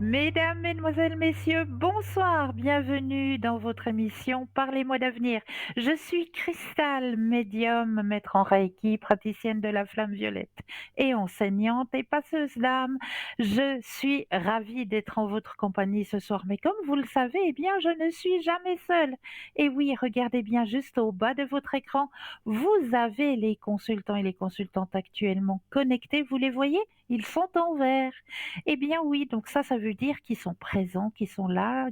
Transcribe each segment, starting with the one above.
Mesdames, Mesdemoiselles, Messieurs, bonsoir, bienvenue dans votre émission Parlez-moi d'avenir. Je suis Cristal, médium, maître en Reiki, praticienne de la flamme violette et enseignante et passeuse d'âme. Je suis ravie d'être en votre compagnie ce soir, mais comme vous le savez, eh bien, je ne suis jamais seule. Et oui, regardez bien juste au bas de votre écran, vous avez les consultants et les consultantes actuellement connectés, vous les voyez? Ils sont en vert. Eh bien oui, donc ça veut dire qu'ils sont présents, qu'ils sont là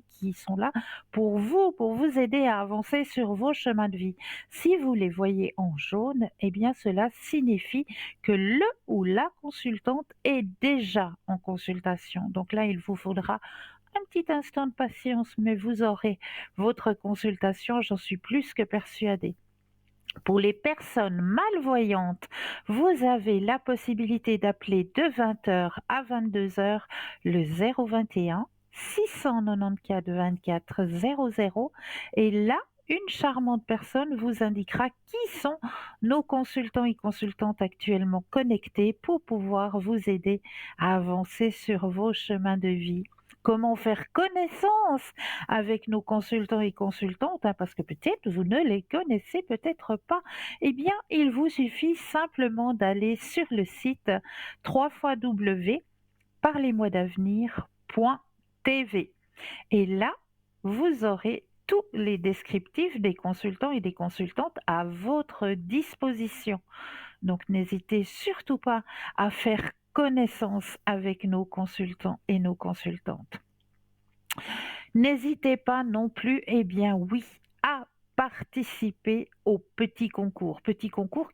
pour vous aider à avancer sur vos chemins de vie. Si vous les voyez en jaune, eh bien cela signifie que le ou la consultante est déjà en consultation. Donc là, il vous faudra un petit instant de patience, mais vous aurez votre consultation, j'en suis plus que persuadée. Pour les personnes malvoyantes, vous avez la possibilité d'appeler de 20 h à 22 h le 021 694 24 00 et là, une charmante personne vous indiquera qui sont nos consultants et consultantes actuellement connectés pour pouvoir vous aider à avancer sur vos chemins de vie. Comment faire connaissance avec nos consultants et consultantes, hein, parce que peut-être vous ne les connaissez peut-être pas. Eh bien, il vous suffit simplement d'aller sur le site www.parlez-moi-d'avenir.tv et là, vous aurez tous les descriptifs des consultants et des consultantes à votre disposition. Donc, n'hésitez surtout pas à faire connaissance avec nos consultants et nos consultantes. N'hésitez pas non plus, eh bien oui, à participer au petit concours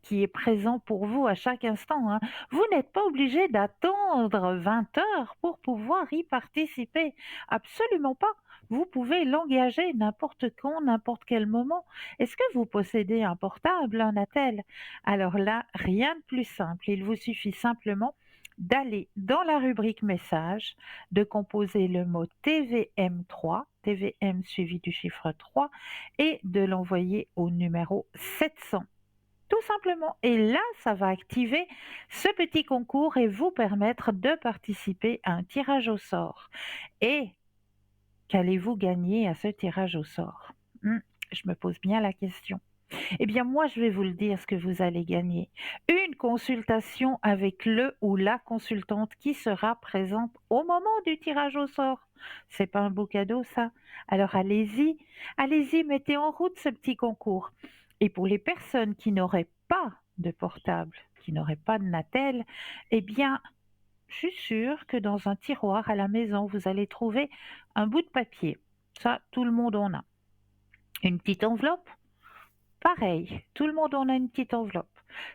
qui est présent pour vous à chaque instant, hein. Vous n'êtes pas obligé d'attendre 20 heures pour pouvoir y participer. Absolument pas. Vous pouvez l'engager n'importe quand, n'importe quel moment. Est-ce que vous possédez un portable, un attel? Alors là, rien de plus simple. Il vous suffit simplement d'aller dans la rubrique message, de composer le mot TVM3, TVM suivi du chiffre 3, et de l'envoyer au numéro 700. Tout simplement. Et là, ça va activer ce petit concours et vous permettre de participer à un tirage au sort. Et qu'allez-vous gagner à ce tirage au sort? Je me pose bien la question. Eh bien, moi, je vais vous le dire ce que vous allez gagner. Une consultation avec le ou la consultante qui sera présente au moment du tirage au sort. C'est pas un beau cadeau, ça? Alors, allez-y, mettez en route ce petit concours. Et pour les personnes qui n'auraient pas de portable, qui n'auraient pas de Natel, eh bien, je suis sûre que dans un tiroir à la maison, vous allez trouver un bout de papier. Ça, tout le monde en a. Une petite enveloppe. Pareil, tout le monde en a une petite enveloppe.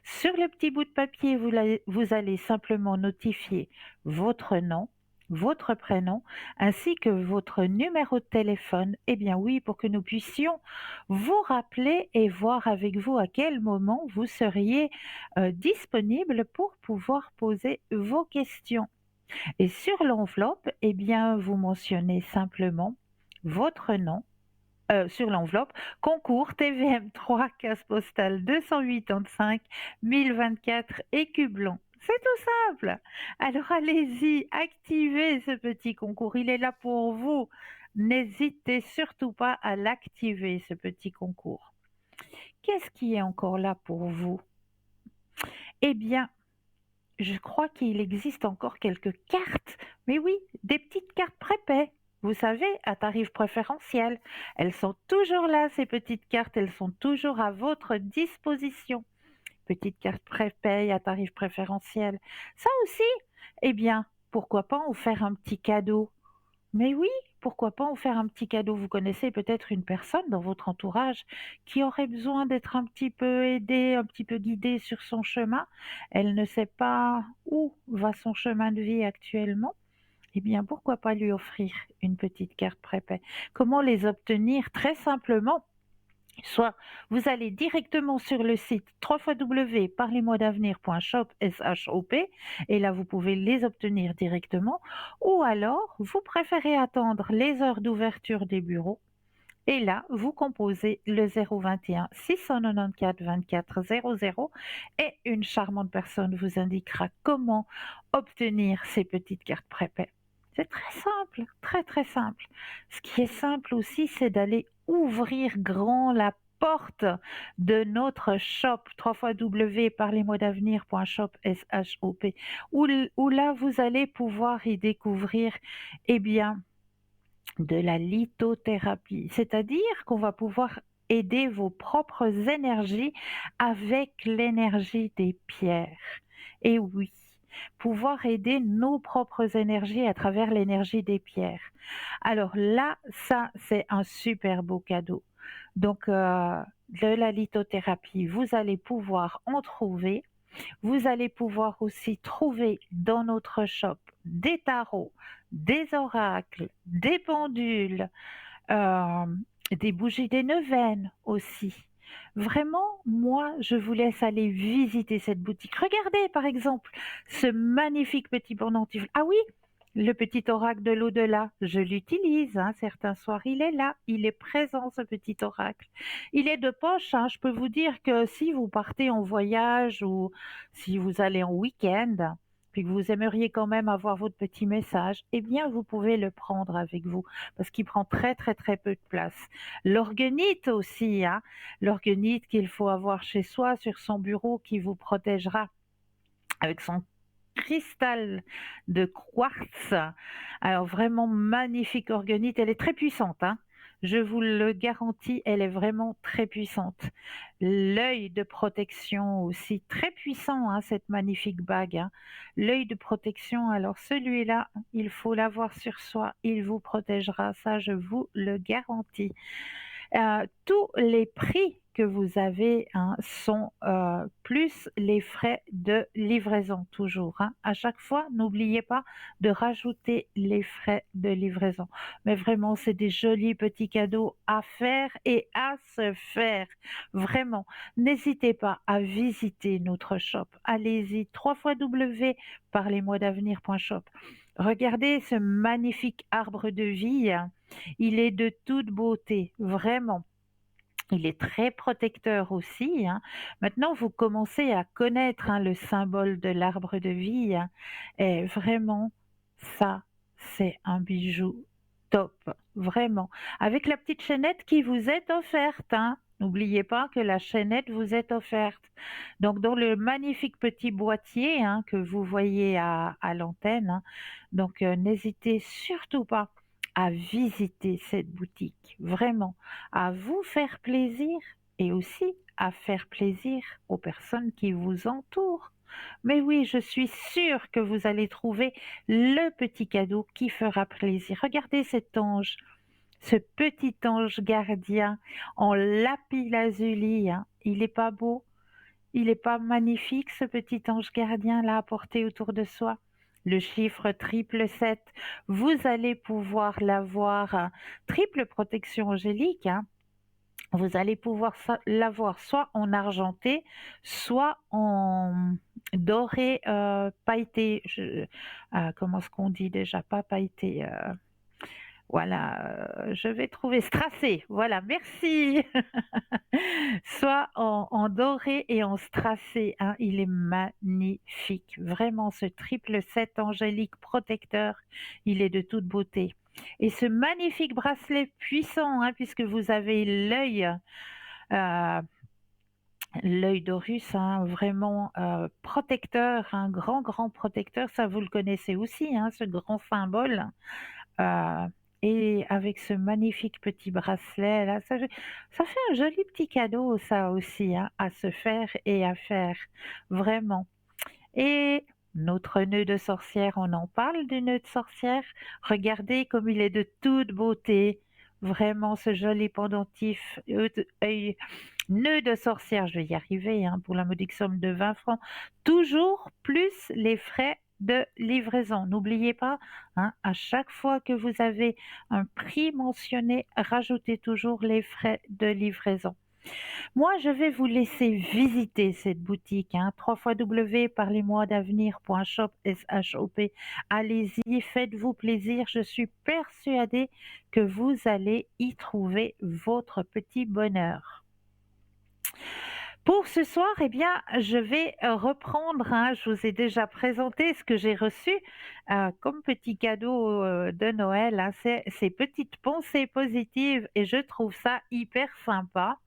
Sur le petit bout de papier, vous allez simplement notifier votre nom, votre prénom, ainsi que votre numéro de téléphone. Eh bien oui, pour que nous puissions vous rappeler et voir avec vous à quel moment vous seriez disponible pour pouvoir poser vos questions. Et sur l'enveloppe, eh bien, vous mentionnez simplement votre nom sur l'enveloppe, concours TVM3, case postale 285 1024 Écu Blanc. C'est tout simple. Alors allez-y, activez ce petit concours, il est là pour vous. N'hésitez surtout pas à l'activer, ce petit concours. Qu'est-ce qui est encore là pour vous? Eh bien, je crois qu'il existe encore quelques cartes, mais oui, des petites cartes prépaies. Vous savez, à tarif préférentiel. Elles sont toujours là, ces petites cartes, elles sont toujours à votre disposition. Petites cartes prépayes à tarif préférentiel. Ça aussi, eh bien, pourquoi pas en faire un petit cadeau? Mais oui, pourquoi pas en faire un petit cadeau? Vous connaissez peut-être une personne dans votre entourage qui aurait besoin d'être un petit peu aidée, un petit peu guidée sur son chemin. Elle ne sait pas où va son chemin de vie actuellement. Eh bien, pourquoi pas lui offrir une petite carte prépay? Comment les obtenir? Très simplement. Soit vous allez directement sur le site www.parlez-moi-d'avenir.shop S-H-O-P, et là vous pouvez les obtenir directement, ou alors vous préférez attendre les heures d'ouverture des bureaux et là vous composez le 021 694 24 00 et une charmante personne vous indiquera comment obtenir ces petites cartes prépay. C'est très simple, très, très simple. Ce qui est simple aussi, c'est d'aller ouvrir grand la porte de notre shop, www.parlez-moi-d'avenir.shop, S-H-O-P, où là, vous allez pouvoir y découvrir, eh bien, de la lithothérapie. C'est-à-dire qu'on va pouvoir aider vos propres énergies avec l'énergie des pierres. Et oui, pouvoir aider nos propres énergies à travers l'énergie des pierres. Alors là, ça, c'est un super beau cadeau. Donc, de la lithothérapie, vous allez pouvoir en trouver. Vous allez pouvoir aussi trouver dans notre shop des tarots, des oracles, des pendules, euh, des bougies des neuvaines aussi. Vraiment, moi, je vous laisse aller visiter cette boutique. Regardez, par exemple, ce magnifique petit pendentif. Ah oui, le petit oracle de l'au-delà, je l'utilise, hein, certains soirs, il est là, il est présent, ce petit oracle. Il est de poche, hein, je peux vous dire que si vous partez en voyage ou si vous allez en week-end, puis que vous aimeriez quand même avoir votre petit message, eh bien, vous pouvez le prendre avec vous parce qu'il prend très, très, très peu de place. L'orgonite aussi, hein, l'orgonite qu'il faut avoir chez soi, sur son bureau, qui vous protégera avec son cristal de quartz. Alors vraiment magnifique organite, elle est très puissante, hein. Je vous le garantis, elle est vraiment très puissante. L'œil de protection aussi, très puissant, hein, cette magnifique bague, hein. L'œil de protection, alors celui-là, il faut l'avoir sur soi, il vous protégera, ça je vous le garantis. Tous les prix que vous avez, hein, sont, plus les frais de livraison toujours, hein. À chaque fois, n'oubliez pas de rajouter les frais de livraison. Mais vraiment, c'est des jolis petits cadeaux à faire et à se faire. Vraiment, n'hésitez pas à visiter notre shop. Allez-y, www.parlez-moi-d'avenir.shop. Regardez ce magnifique arbre de vie, hein. Il est de toute beauté, vraiment. Il est très protecteur aussi, hein. Maintenant, vous commencez à connaître, hein, le symbole de l'arbre de vie, hein, et vraiment, ça, c'est un bijou top, vraiment. Avec la petite chaînette qui vous est offerte, hein. N'oubliez pas que la chaînette vous est offerte. Donc, dans le magnifique petit boîtier, hein, que vous voyez à l'antenne, hein. Donc, n'hésitez surtout pas à visiter cette boutique, vraiment, à vous faire plaisir et aussi à faire plaisir aux personnes qui vous entourent. Mais oui, je suis sûre que vous allez trouver le petit cadeau qui fera plaisir. Regardez cet ange, ce petit ange gardien en lapis-lazuli, hein. Il est pas beau? Il est pas magnifique, ce petit ange gardien là à porter autour de soi? Le chiffre triple 7, vous allez pouvoir l'avoir, triple protection angélique, hein. Vous allez pouvoir l'avoir soit en argenté, soit en doré, pailleté. Comment est-ce qu'on dit déjà? Pas pailleté. Voilà, je vais trouver strassé. Voilà, merci. Soit en doré et en strassé, hein, il est magnifique. Vraiment, ce triple 7 angélique protecteur, il est de toute beauté. Et ce magnifique bracelet puissant, hein, puisque vous avez euh, l'œil d'Horus, hein, vraiment, protecteur, un grand, grand protecteur, ça vous le connaissez aussi, hein, ce grand symbole. Heu et avec ce magnifique petit bracelet là, ça fait un joli petit cadeau ça aussi, hein, à se faire et à faire, vraiment. Et notre nœud de sorcière, on en parle du nœud de sorcière? Regardez comme il est de toute beauté, vraiment ce joli pendentif, nœud de sorcière, je vais y arriver, hein, pour la modique somme de 20 francs, toujours plus les frais de livraison. N'oubliez pas, hein, à chaque fois que vous avez un prix mentionné, rajoutez toujours les frais de livraison. Moi, je vais vous laisser visiter cette boutique, hein, www.parlez-moi-d'avenir.shop, S-H-O-P. Allez-y, faites-vous plaisir. Je suis persuadée que vous allez y trouver votre petit bonheur. Pour ce soir, eh bien, je vais, reprendre, hein, je vous ai déjà présenté ce que j'ai reçu, comme petit cadeau, de Noël, hein. C'est ces petites pensées positives et je trouve ça hyper sympa.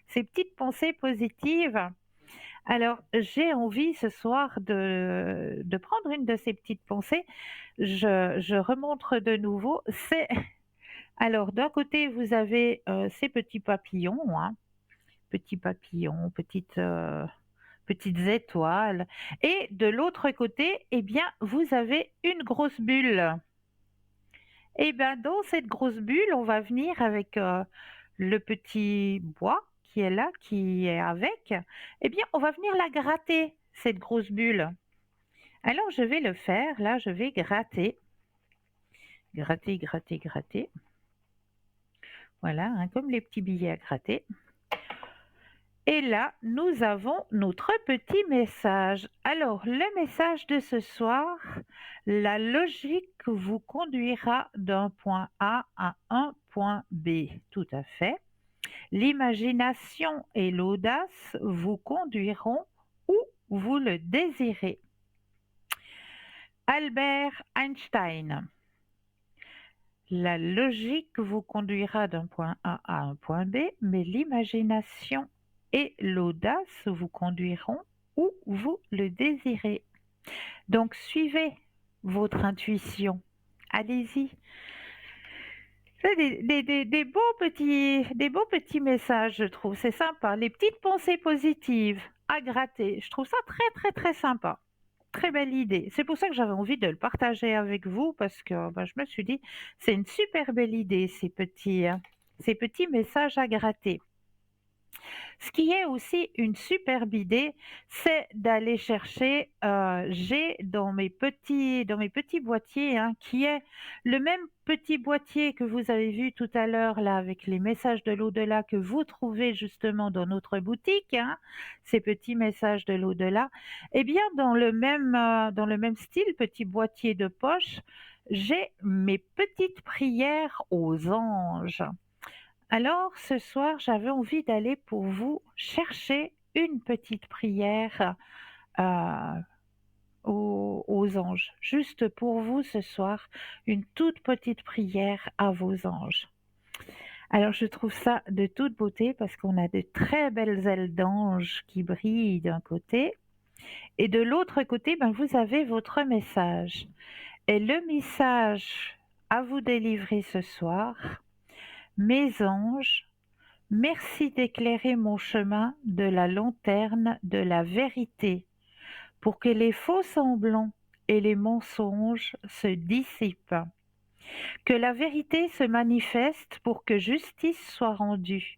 Ces petites pensées positives, alors j'ai envie ce soir de prendre une de ces petites pensées. Je remontre de nouveau. C'est alors d'un côté, vous avez, ces petits papillons, hein, petits papillons, petites étoiles. Et de l'autre côté, eh bien, vous avez une grosse bulle. Et bien, dans cette grosse bulle, on va venir avec le petit bois qui est là, qui est avec. Eh bien, on va venir la gratter, cette grosse bulle. Alors, je vais le faire. Là, je vais gratter, gratter, gratter, gratter. Voilà, hein, comme les petits billets à gratter. Et là, nous avons notre petit message. Alors, le message de ce soir, la logique vous conduira d'un point A à un point B. Tout à fait. L'imagination et l'audace vous conduiront où vous le désirez. Albert Einstein. La logique vous conduira d'un point A à un point B, mais l'imagination et l'audace vous conduiront où vous le désirez. Donc suivez votre intuition. Allez-y. C'est des beaux petits messages, je trouve. C'est sympa. Les petites pensées positives à gratter. Je trouve ça très, très, très sympa. Très belle idée. C'est pour ça que j'avais envie de le partager avec vous parce que je me suis dit, c'est une super belle idée, ces petits messages à gratter. Ce qui est aussi une superbe idée, c'est d'aller chercher, j'ai dans mes petits boîtiers, hein, qui est le même petit boîtier que vous avez vu tout à l'heure là avec les messages de l'au-delà que vous trouvez justement dans notre boutique, hein, ces petits messages de l'au-delà. Eh bien dans le même style, petit boîtier de poche, j'ai mes petites prières aux anges. Alors, ce soir, j'avais envie d'aller pour vous chercher une petite prière euh, aux anges. Juste pour vous ce soir, une toute petite prière à vos anges. Alors, je trouve ça de toute beauté parce qu'on a de très belles ailes d'ange qui brillent d'un côté. Et de l'autre côté, vous avez votre message. Et le message à vous délivrer ce soir, mes anges, merci d'éclairer mon chemin de la lanterne de la vérité, pour que les faux semblants et les mensonges se dissipent, que la vérité se manifeste pour que justice soit rendue,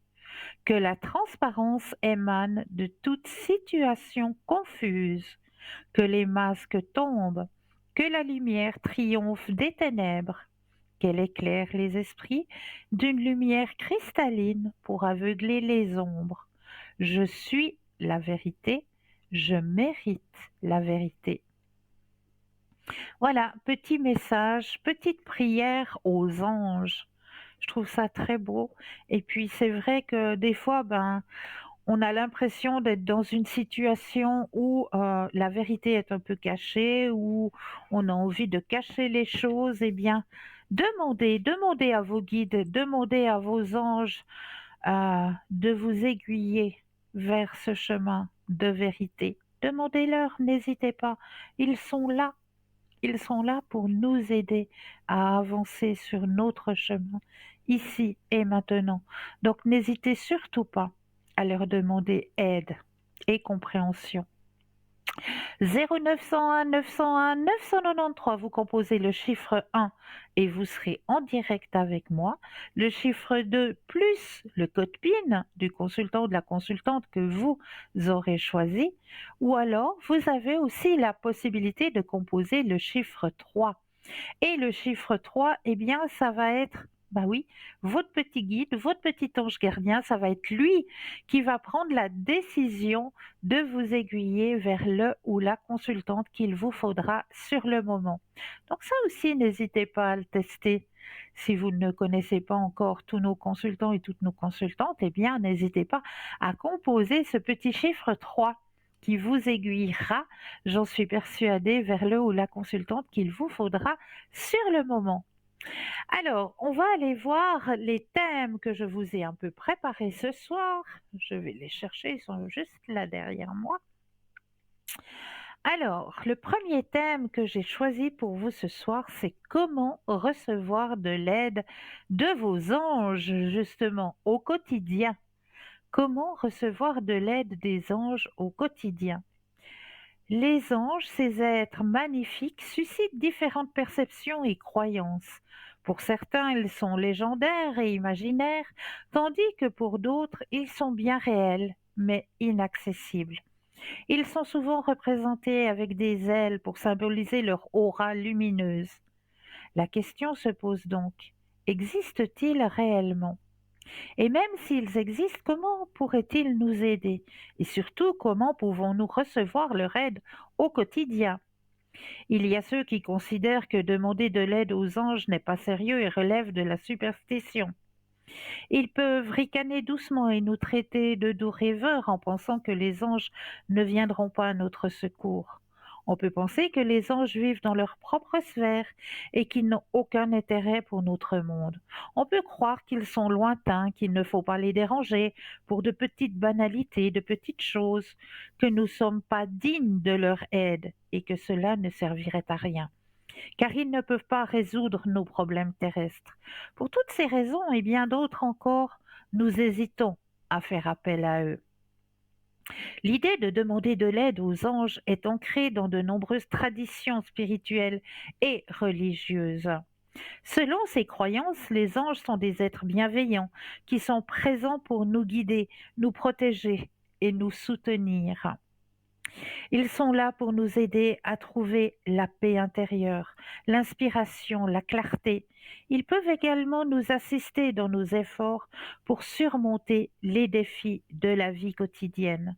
que la transparence émane de toute situation confuse, que les masques tombent, que la lumière triomphe des ténèbres, qu'elle éclaire les esprits d'une lumière cristalline pour aveugler les ombres. Je suis la vérité, je mérite la vérité. Voilà, petit message, petite prière aux anges. Je trouve ça très beau. Et puis c'est vrai que des fois, on a l'impression d'être dans une situation où la vérité est un peu cachée, où on a envie de cacher les choses. Eh bien, demandez à vos guides, demandez à vos anges de vous aiguiller vers ce chemin de vérité. Demandez-leur, n'hésitez pas. Ils sont là. Ils sont là pour nous aider à avancer sur notre chemin, ici et maintenant. Donc n'hésitez surtout pas à leur demander aide et compréhension. 0901 901 993, vous composez le chiffre 1 et vous serez en direct avec moi. Le chiffre 2 plus le code PIN du consultant ou de la consultante que vous aurez choisi. Ou alors, vous avez aussi la possibilité de composer le chiffre 3. Et le chiffre 3, eh bien, ça va être Bah oui, votre petit guide, votre petit ange gardien, ça va être lui qui va prendre la décision de vous aiguiller vers le ou la consultante qu'il vous faudra sur le moment. Donc ça aussi, n'hésitez pas à le tester. Si vous ne connaissez pas encore tous nos consultants et toutes nos consultantes, eh bien, n'hésitez pas à composer ce petit chiffre 3 qui vous aiguillera, j'en suis persuadée, vers le ou la consultante qu'il vous faudra sur le moment. Alors, on va aller voir les thèmes que je vous ai un peu préparés ce soir. Je vais les chercher, ils sont juste là derrière moi. Alors, le premier thème que j'ai choisi pour vous ce soir, c'est comment recevoir de l'aide de vos anges, justement, au quotidien. Comment recevoir de l'aide des anges au quotidien? Les anges, ces êtres magnifiques, suscitent différentes perceptions et croyances. Pour certains, ils sont légendaires et imaginaires, tandis que pour d'autres, ils sont bien réels, mais inaccessibles. Ils sont souvent représentés avec des ailes pour symboliser leur aura lumineuse. La question se pose donc, existent-ils réellement? Et même s'ils existent, comment pourraient-ils nous aider? Et surtout, comment pouvons-nous recevoir leur aide au quotidien? Il y a ceux qui considèrent que demander de l'aide aux anges n'est pas sérieux et relève de la superstition. Ils peuvent ricaner doucement et nous traiter de doux rêveurs en pensant que les anges ne viendront pas à notre secours. On peut penser que les anges vivent dans leur propre sphère et qu'ils n'ont aucun intérêt pour notre monde. On peut croire qu'ils sont lointains, qu'il ne faut pas les déranger pour de petites banalités, de petites choses, que nous ne sommes pas dignes de leur aide et que cela ne servirait à rien car ils ne peuvent pas résoudre nos problèmes terrestres. Pour toutes ces raisons et bien d'autres encore, nous hésitons à faire appel à eux. L'idée de demander de l'aide aux anges est ancrée dans de nombreuses traditions spirituelles et religieuses. Selon ces croyances, les anges sont des êtres bienveillants qui sont présents pour nous guider, nous protéger et nous soutenir. Ils sont là pour nous aider à trouver la paix intérieure, l'inspiration, la clarté. Ils peuvent également nous assister dans nos efforts pour surmonter les défis de la vie quotidienne.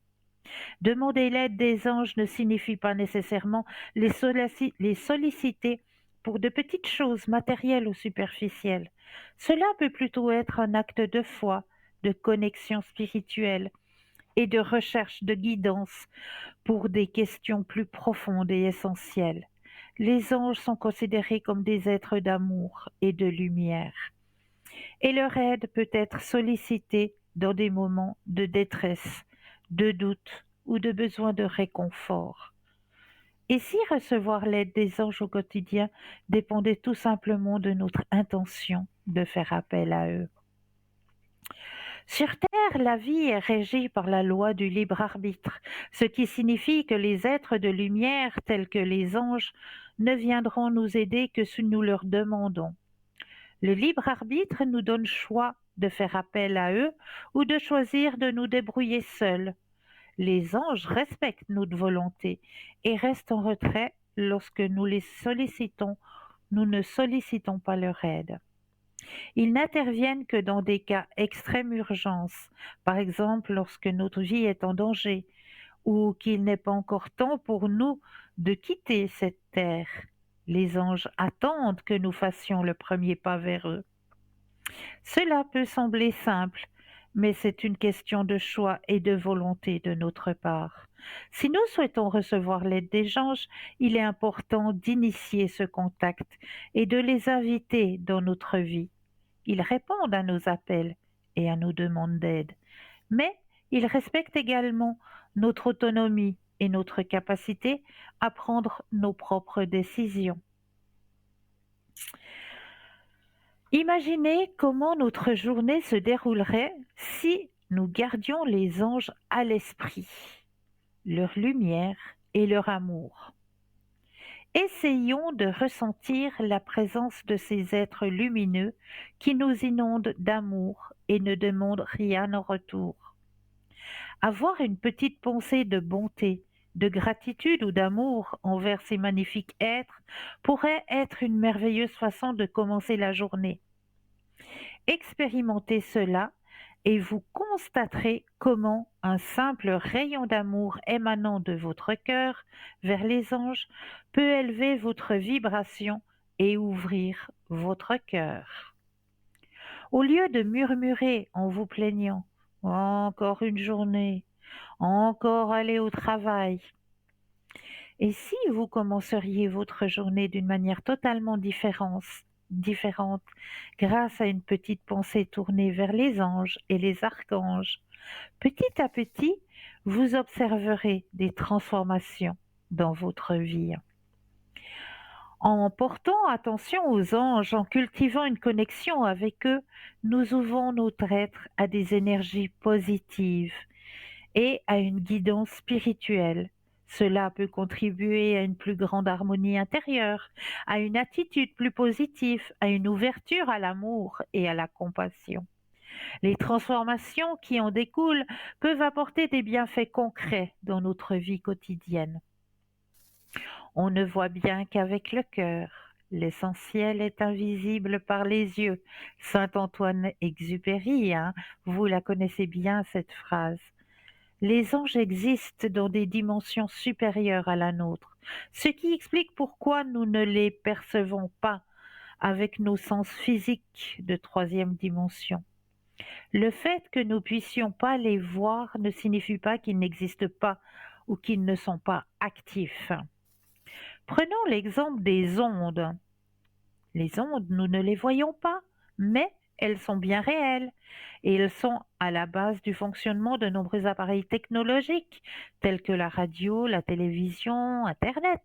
Demander l'aide des anges ne signifie pas nécessairement les solliciter pour de petites choses matérielles ou superficielles. Cela peut plutôt être un acte de foi, de connexion spirituelle et de recherche de guidance pour des questions plus profondes et essentielles. Les anges sont considérés comme des êtres d'amour et de lumière, et leur aide peut être sollicitée dans des moments de détresse, de doute ou de besoin de réconfort. Et si recevoir l'aide des anges au quotidien dépendait tout simplement de notre intention de faire appel à eux? Sur Terre, la vie est régie par la loi du libre arbitre, ce qui signifie que les êtres de lumière tels que les anges ne viendront nous aider que si nous leur demandons. Le libre arbitre nous donne choix de faire appel à eux ou de choisir de nous débrouiller seuls. Les anges respectent notre volonté et restent en retrait lorsque nous les sollicitons. Nous ne sollicitons pas leur aide. Ils n'interviennent que dans des cas extrême urgence, par exemple lorsque notre vie est en danger ou qu'il n'est pas encore temps pour nous de quitter cette terre. Les anges attendent que nous fassions le premier pas vers eux. Cela peut sembler simple, mais c'est une question de choix et de volonté de notre part. Si nous souhaitons recevoir l'aide des anges, il est important d'initier ce contact et de les inviter dans notre vie. Ils répondent à nos appels et à nos demandes d'aide, mais ils respectent également notre autonomie et notre capacité à prendre nos propres décisions. Imaginez comment notre journée se déroulerait si nous gardions les anges à l'esprit, leur lumière et leur amour. Essayons de ressentir la présence de ces êtres lumineux qui nous inondent d'amour et ne demandent rien en retour. Avoir une petite pensée de bonté, de gratitude ou d'amour envers ces magnifiques êtres pourrait être une merveilleuse façon de commencer la journée. Expérimentez cela et vous constaterez comment un simple rayon d'amour émanant de votre cœur vers les anges peut élever votre vibration et ouvrir votre cœur. Au lieu de murmurer en vous plaignant, encore une journée, encore aller au travail, et si vous commenceriez votre journée d'une manière totalement différente, grâce à une petite pensée tournée vers les anges et les archanges, petit à petit, vous observerez des transformations dans votre vie. En portant attention aux anges, en cultivant une connexion avec eux, nous ouvrons notre être à des énergies positives et à une guidance spirituelle. Cela peut contribuer à une plus grande harmonie intérieure, à une attitude plus positive, à une ouverture à l'amour et à la compassion. Les transformations qui en découlent peuvent apporter des bienfaits concrets dans notre vie quotidienne. On ne voit bien qu'avec le cœur. L'essentiel est invisible par les yeux. Saint Antoine Exupéry, vous la connaissez bien cette phrase. Les anges existent dans des dimensions supérieures à la nôtre, ce qui explique pourquoi nous ne les percevons pas avec nos sens physiques de troisième dimension. Le fait que nous puissions pas les voir ne signifie pas qu'ils n'existent pas ou qu'ils ne sont pas actifs. Prenons l'exemple des ondes. Les ondes, nous ne les voyons pas, mais elles sont bien réelles et elles sont à la base du fonctionnement de nombreux appareils technologiques tels que la radio, la télévision, Internet.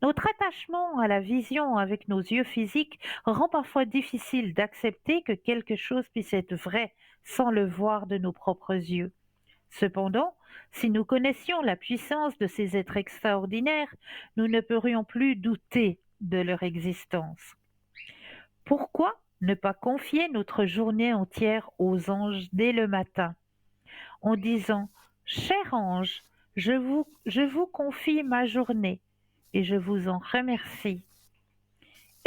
Notre attachement à la vision avec nos yeux physiques rend parfois difficile d'accepter que quelque chose puisse être vrai sans le voir de nos propres yeux. Cependant, si nous connaissions la puissance de ces êtres extraordinaires, nous ne pourrions plus douter de leur existence. Pourquoi ne pas confier notre journée entière aux anges dès le matin, en disant « Cher ange, je vous confie ma journée et je vous en remercie. »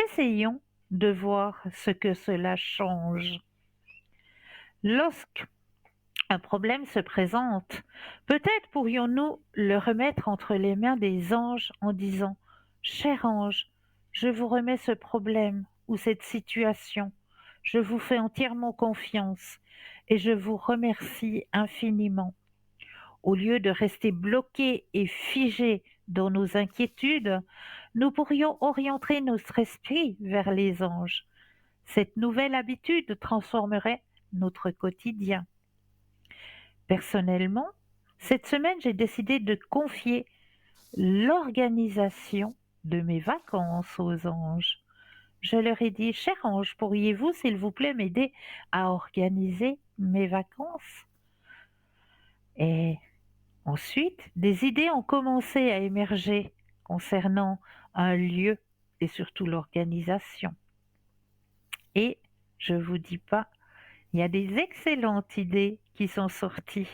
Essayons de voir ce que cela change. Lorsqu'un problème se présente, peut-être pourrions-nous le remettre entre les mains des anges en disant « Cher ange, je vous remets ce problème ou cette situation. Je vous fais entièrement confiance et je vous remercie infiniment. » Au lieu de rester bloqués et figés dans nos inquiétudes, nous pourrions orienter notre esprit vers les anges. Cette nouvelle habitude transformerait notre quotidien. Personnellement, cette semaine, j'ai décidé de confier l'organisation de mes vacances aux anges. Je leur ai dit, cher ange, pourriez-vous, s'il vous plaît, m'aider à organiser mes vacances? Et ensuite, des idées ont commencé à émerger concernant un lieu et surtout l'organisation. Et je vous dis pas, il y a des excellentes idées qui sont sorties.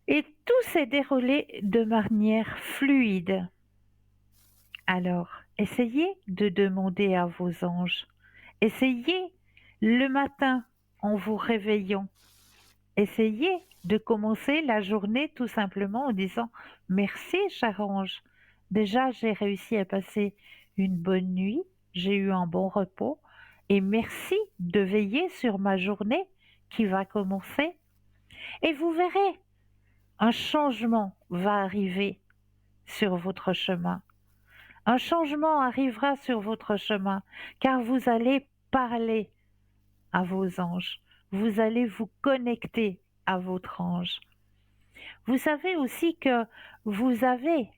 Et tout s'est déroulé de manière fluide. Alors, essayez de demander à vos anges. Essayez le matin en vous réveillant. Essayez de commencer la journée tout simplement en disant « Merci, cher ange. Déjà, j'ai réussi à passer une bonne nuit, j'ai eu un bon repos et merci de veiller sur ma journée qui va commencer. » Et vous verrez, un changement va arriver sur votre chemin. Un changement arrivera sur votre chemin car vous allez parler à vos anges. Vous allez vous connecter à votre ange. Vous savez aussi que vous avez,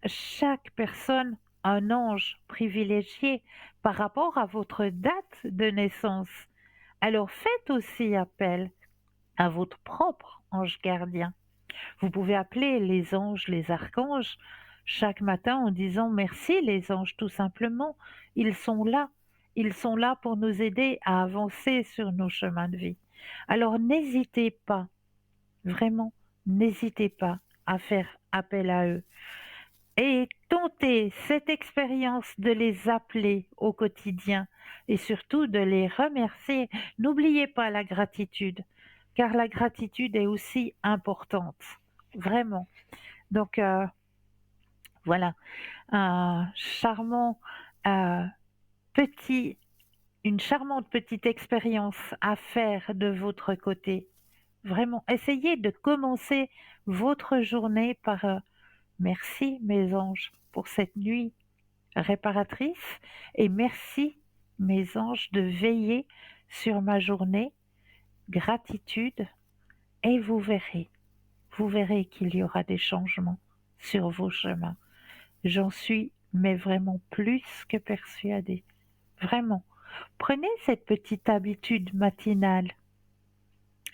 chaque personne, un ange privilégié par rapport à votre date de naissance. Alors faites aussi appel à votre propre ange gardien. Vous pouvez appeler les anges, les archanges, chaque matin en disant merci les anges, tout simplement. Ils sont là. Ils sont là pour nous aider à avancer sur nos chemins de vie. Alors n'hésitez pas, vraiment, n'hésitez pas à faire appel à eux. Et tenter cette expérience de les appeler au quotidien et surtout de les remercier. N'oubliez pas la gratitude, car la gratitude est aussi importante, vraiment. Donc voilà, un charmant euh, petit, une charmante petite expérience à faire de votre côté. Vraiment, essayez de commencer votre journée par merci mes anges pour cette nuit réparatrice et merci mes anges de veiller sur ma journée. Gratitude et vous verrez qu'il y aura des changements sur vos chemins. J'en suis mais vraiment plus que persuadée. Vraiment. Prenez cette petite habitude matinale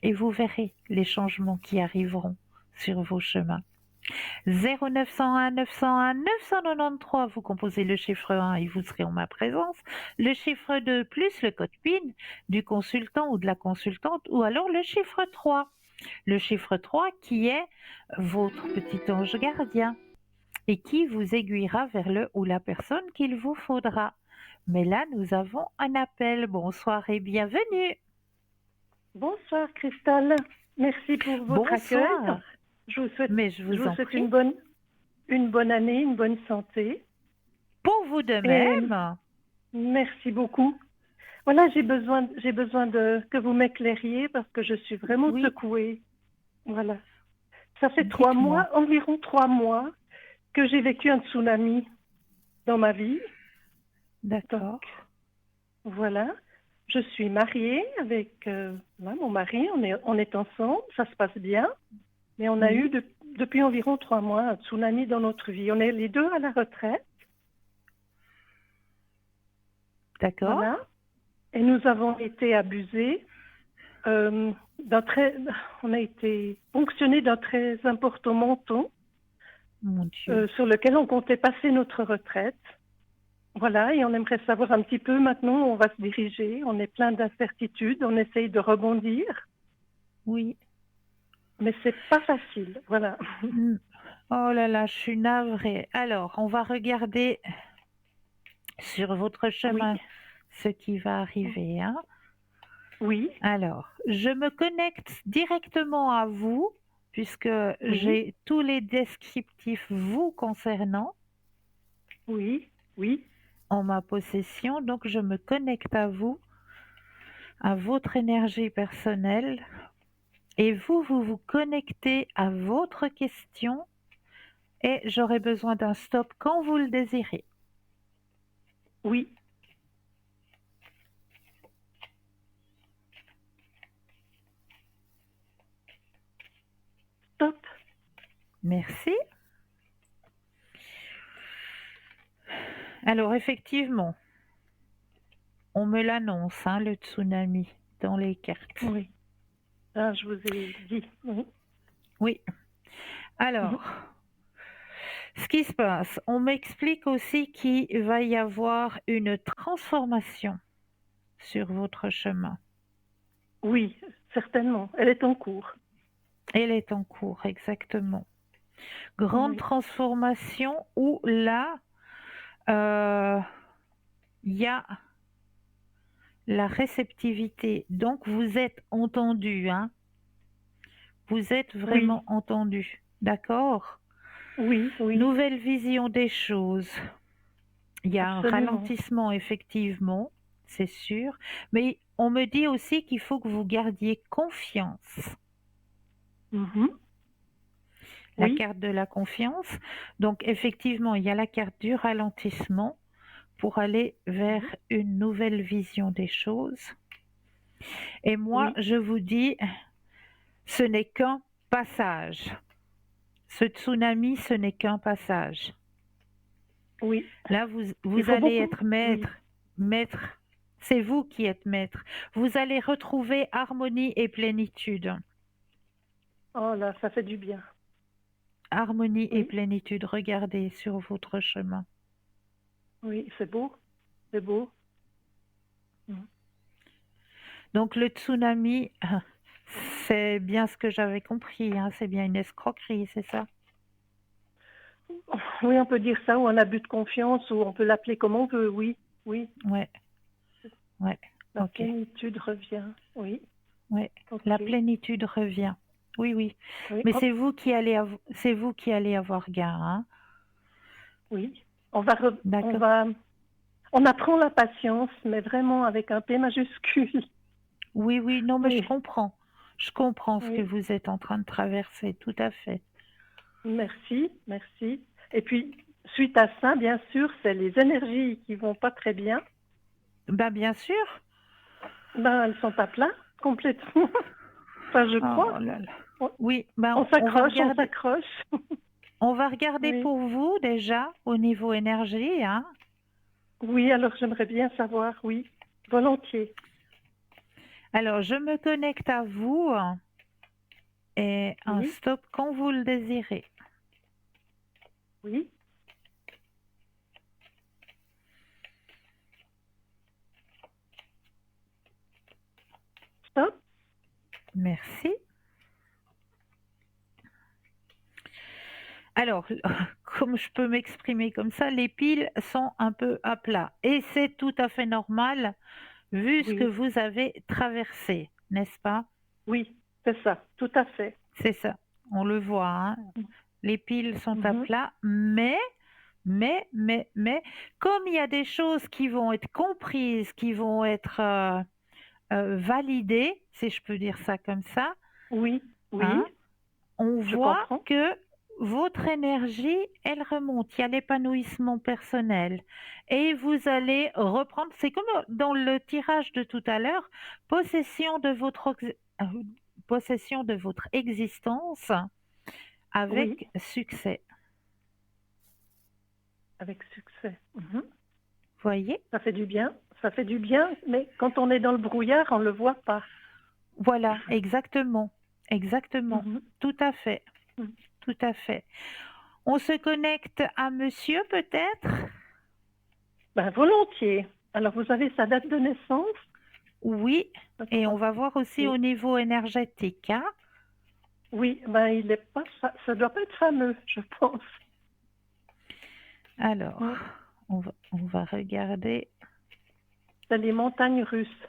et vous verrez les changements qui arriveront sur vos chemins. 0901 901 993, vous composez le chiffre 1 et vous serez en ma présence. Le chiffre 2 plus le code PIN du consultant ou de la consultante, ou alors le chiffre 3. Le chiffre 3 qui est votre petit ange gardien et qui vous aiguillera vers le ou la personne qu'il vous faudra. Mais là, nous avons un appel. Bonsoir et bienvenue. Bonsoir Christelle, merci pour votre accueil. Bonsoir. Je vous souhaite, Mais je vous en souhaite prie. une bonne année, une bonne santé. Pour vous de Et même. merci beaucoup. Voilà, j'ai besoin de que vous m'éclairiez parce que je suis vraiment Oui, secouée. Voilà. Ça fait dites-moi. environ 3 mois que j'ai vécu un tsunami dans ma vie. Donc, D'accord. voilà. Je suis mariée avec mon mari, on est ensemble, ça se passe bien. Mais on a eu Oui, depuis environ 3 mois un tsunami dans notre vie. On est les deux à la retraite, d'accord. voilà. Et nous avons été abusés. euh, d'un très, on a été ponctionnés d'un très important montant Mon Dieu. sur lequel on comptait passer notre retraite. Voilà, et on aimerait savoir un petit peu maintenant où on va se diriger. On est plein d'incertitudes, on essaye de rebondir, Oui. mais c'est pas facile. Voilà. Mm. Oh là là, je suis navrée. Alors, on va regarder sur votre Oui, chemin ce qui va arriver, hein. oui, Alors, je me connecte directement à vous puisque oui, j'ai tous les descriptifs vous concernant oui, oui, en ma possession. Donc, je me connecte à vous, à votre énergie personnelle. Et vous vous connectez à votre question et j'aurai besoin d'un stop quand vous le désirez. oui. Stop. Merci. Alors effectivement, on me l'annonce, hein, le tsunami dans les cartes. Oui. Ah, je vous ai dit. Oui. Oui. Alors, Mhm. ce qui se passe, on m'explique aussi qu'il va y avoir une transformation sur votre chemin. Oui, certainement. Elle est en cours. Elle est en cours, exactement. Grande Oui. transformation où là, euh, il y a la réceptivité. Donc, vous êtes entendu, hein? Vous êtes Oui. vraiment entendu. D'accord? Oui. Oui. Nouvelle vision des choses. Il y a un Absolument. ralentissement, effectivement, c'est sûr. Mais on me dit aussi qu'il faut que vous gardiez confiance. Mhm. La Oui. carte de la confiance. Donc, effectivement, il y a la carte du ralentissement pour aller vers Mhm. une nouvelle vision des choses. Et moi, Oui. je vous dis, ce n'est qu'un passage. Ce tsunami, ce n'est qu'un passage. Oui. Là, Il vous faut allez beaucoup. être Oui. maître. C'est vous qui êtes maître. Vous allez retrouver harmonie et plénitude. Oh là, ça fait du bien. Harmonie et Oui. plénitude, regardez sur votre chemin. Oui. C'est beau. C'est beau. Mhm. Donc le tsunami, c'est bien ce que j'avais compris, hein, c'est bien une escroquerie, c'est ça? Oui, on peut dire ça, ou un abus de confiance, ou on peut l'appeler comme on veut, oui, oui. Ouais, ouais, La ok, plénitude revient, oui, ouais. La ok, plénitude revient. Oui, oui. oui, Mais c'est vous qui allez avoir gain, hein. oui. D'accord. On apprend la patience, mais vraiment avec un P majuscule. Oui, oui, non, mais je Oui, comprends. Je comprends ce que oui, vous êtes en train de traverser, tout à fait. merci, merci. Et puis, suite à ça, bien sûr, c'est les énergies qui vont pas très bien. Ben, bien sûr. Ben, elles sont à plat, complètement. Enfin, je crois. Oh là là. On, Oui, ben, on s'accroche, on s'accroche. on va regarder Oui, pour vous déjà au niveau énergie, hein. oui, alors j'aimerais bien savoir, oui, volontiers. Alors, je me connecte à vous et un Oui, stop quand vous le désirez. oui, stop. Merci. Alors, comme je peux m'exprimer comme ça, les piles sont un peu à plat et c'est tout à fait normal vu ce que Oui, vous avez traversé, n'est-ce pas? oui, c'est ça, tout à fait. C'est ça, on le voit, hein. Les piles sont à Mhm. plat, mais, comme il y a des choses qui vont être comprises, qui vont être validées, si je peux dire ça comme ça, Oui, oui, hein, on je voit comprends. que votre énergie, elle remonte. Il y a l'épanouissement personnel. Et vous allez reprendre, c'est comme dans le tirage de tout à l'heure, possession de votre, euh, possession de votre existence Oui, avec succès. avec succès. Mhm. Voyez? Ça fait du bien, mais quand on est dans le brouillard, on ne le voit pas. Voilà, exactement, exactement, Mhm. tout à fait, Mhm. tout à fait. On se connecte à monsieur peut-être? Ben, volontiers. Alors, vous avez sa date de naissance? Oui, Je et on crois. va voir aussi au Oui, niveau énergétique, hein. oui, ben, il est pas, ça doit pas être fameux, je pense. Alors, Mm. on va regarder. C'est les montagnes russes.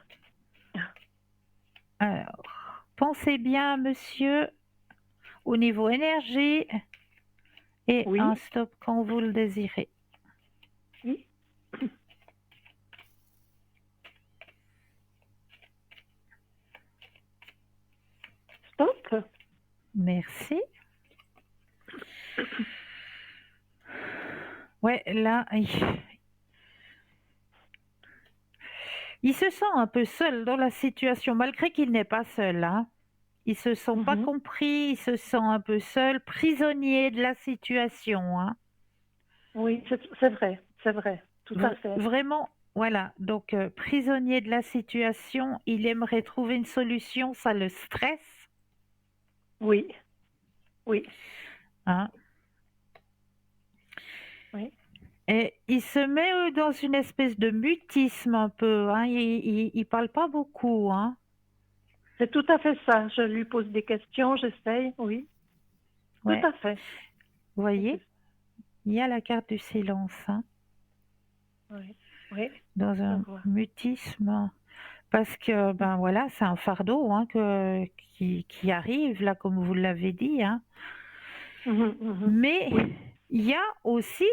Alors, pensez bien, monsieur, au niveau énergie et un Oui, stop quand vous le désirez. oui. Stop. Merci. Ouais, là, il se sent un peu seul dans la situation, malgré qu'il n'est pas seul, hein. Il se sent pas Mhm. compris, il se sent un peu seul, prisonnier de la situation, hein. Oui, c'est vrai, tout à fait. Vraiment, voilà. Donc, prisonnier de la situation, il aimerait trouver une solution, ça le stresse, Oui, oui, hein. oui. Et il se met dans une espèce de mutisme un peu, hein. Il parle pas beaucoup, hein. C'est tout à fait ça. Je lui pose des questions, j'essaye, oui, tout Ouais. à fait. Vous voyez, il y a la carte du silence, hein, Oui, oui, dans je un vois. mutisme. Parce que, ben voilà, c'est un fardeau hein, qui arrive, là, comme vous l'avez dit, hein. Mhm, mhm. Mais Oui, il y a aussi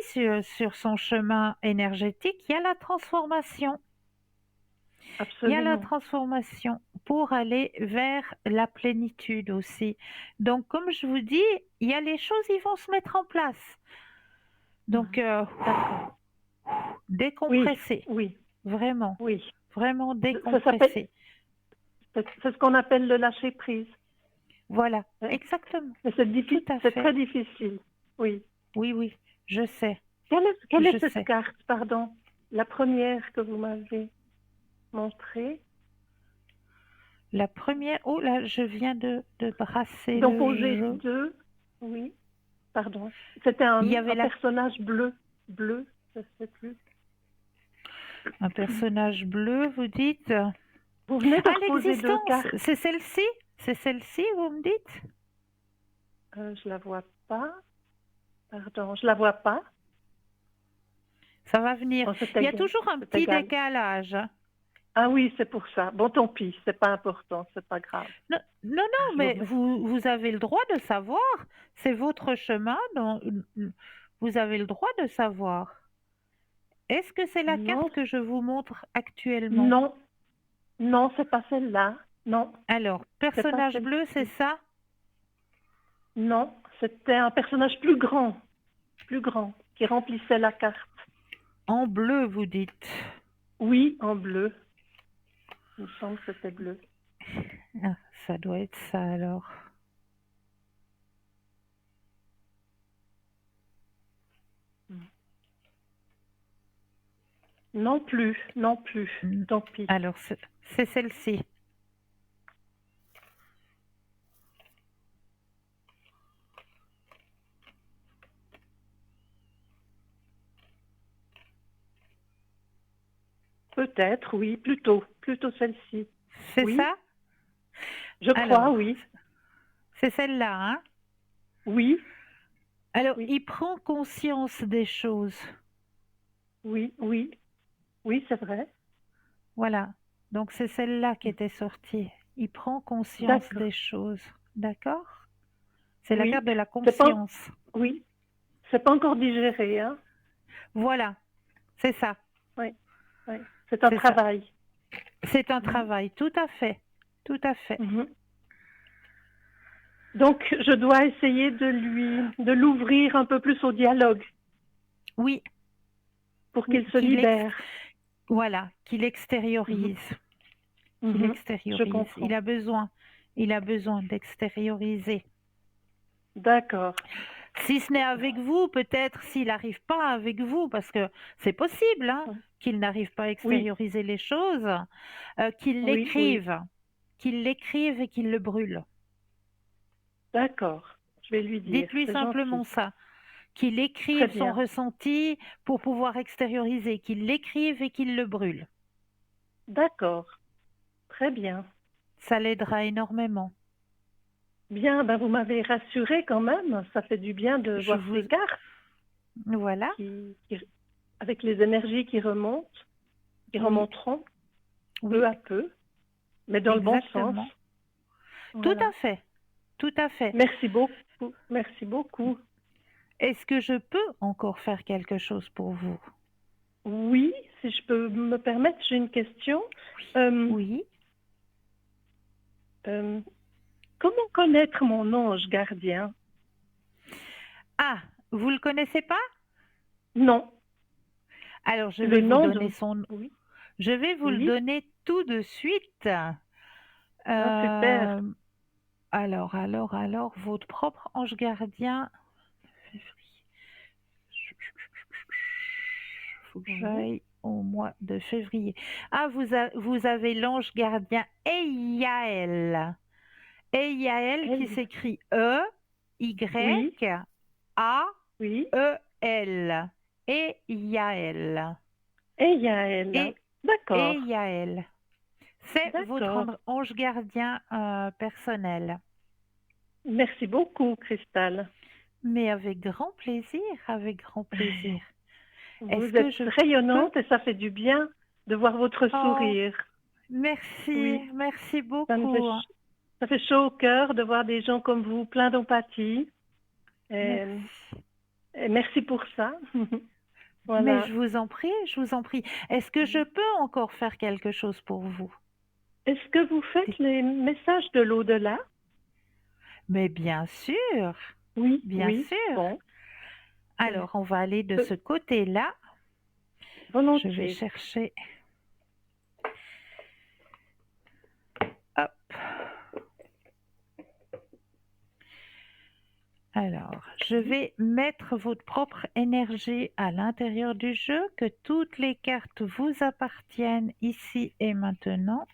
sur son chemin énergétique, il y a la transformation. Il y a la absolument. transformation pour aller vers la plénitude aussi. Donc, comme je vous dis, il y a les choses, ils vont se mettre en place. Donc, Mhm. D'accord. Oui, décompresser, oui, vraiment, oui. vraiment Ça s'appelle, décompresser. c'est ce qu'on appelle le lâcher prise. Voilà, Ouais. exactement, Mais tout à c'est fait. très difficile. Oui. Oui, oui, je sais, Quelle je est cette sais. carte, pardon? La première que vous m'avez montrée. La première, oh là, je viens de brasser D'en le poser jeu. deux. Oui, pardon. C'était Il y avait un personnage bleu. Bleu, je ne sais plus. un personnage bleu, vous dites? Vous venez de Ah, reposer deux l'existence, cartes. c'est celle-ci? C'est celle-ci, vous me dites? Je la vois pas. Pardon, je la vois pas. Ça va venir. Bon, c'est Il y a égal. toujours un C'est petit égal. décalage. Ah oui, c'est pour ça. Bon, tant pis, c'est pas important, c'est pas grave. Non, non, non, Je vous mais remercie. vous avez le droit de savoir. C'est votre chemin, donc vous avez le droit de savoir. Est-ce que c'est la Non, carte que je vous montre actuellement? non, non, c'est pas celle-là. Non, Alors, c'est pas personnage bleu, c'est celle-ci. ça? Non, c'était un personnage plus grand, qui remplissait la carte. En bleu, vous dites. Oui, en bleu. Il me semble que c'était bleu. Ah, ça doit être ça alors. Non plus, non plus. Hmm. Tant pis. Alors, c'est celle-ci. Peut-être, oui, plutôt celle-ci. C'est Oui, ça? je crois, Alors, oui. c'est celle-là, hein? Oui, Alors, oui, il prend conscience des choses. oui, oui, oui, c'est vrai. Voilà. Donc, c'est celle-là qui était sortie. Il prend conscience D'accord. des choses. D'accord? C'est la Oui, carte de la c'est pas, conscience. oui, c'est pas encore digéré, hein. Voilà. C'est ça. Oui, oui, c'est un C'est ça. travail. C'est un Mhm, travail. Tout à fait. Tout à fait. mhm. Donc, je dois essayer de l'ouvrir un peu plus au dialogue Oui. pour qu'il Oui. se libère. Voilà. Qu'il Mhm, extériorise. Qu'il mhm. Je extériorise. comprends. Il a besoin d'extérioriser. D'accord, Si ce n'est avec d'accord. vous, peut-être s'il n'arrive pas avec vous, parce que c'est possible hein, Oui, qu'il n'arrive pas à oui, extérioriser les choses, qu'il oui, oui. l'écrive, qu'il l'écrive et qu'il le brûle. D'accord. Je vais lui dire, Dites-lui c'est simplement gentil. ça, qu'il Très écrive son bien. ressenti pour pouvoir extérioriser, qu'il l'écrive et qu'il le brûle. D'accord. Très bien. Ça l'aidera énormément. Bien, ben vous m'avez rassurée quand même. Ça fait du bien de Je voir vous... ces cartes Voilà, avec les énergies qui oui, remonteront peu oui, à peu, mais dans le bon sens. exactement. Tout Voilà. à fait, tout à fait. Merci beaucoup. Merci beaucoup. Est-ce que je peux encore faire quelque chose pour vous? Oui, si je peux me permettre, j'ai une question. Euh, Oui. euh, comment connaître mon ange gardien? Ah, vous le connaissez pas? Non, Alors, je le vais vous nom donner de... son Oui, je vais vous le oui. donner tout de suite. Ah, super. Euh, alors, votre propre ange gardien. Février. Faut que Mhm. j'aille au mois de février. Ah, vous avez l'ange gardien Eiaël. Eiaël qui Elle, s'écrit oui, oui. E-Y-A-E-L. Eiaël. Et il y a elle. Et, D'accord, et Yaël. C'est votre d'accord. ange gardien personnel. Merci beaucoup, Cristal. Mais avec grand plaisir, avec grand plaisir. Vous Est-ce que êtes je peux... rayonnante et ça fait du bien de voir votre Oh, sourire. merci, Oui, merci ça me fait, beaucoup. ça fait chaud au cœur de voir des gens comme vous, plein d'empathie. Et, Merci. et merci pour ça. Mais Voilà. je vous en prie, je vous en prie. Est-ce que je peux encore faire quelque chose pour vous? Est-ce que vous faites les messages de l'au-delà? Mais bien sûr, Oui, bien oui. sûr. Bon, c'est Alors, on va aller de ce côté-là. Je vais volontiers. chercher. Hop. Alors, je vais mettre votre propre énergie à l'intérieur du jeu, que toutes les cartes vous appartiennent ici et maintenant.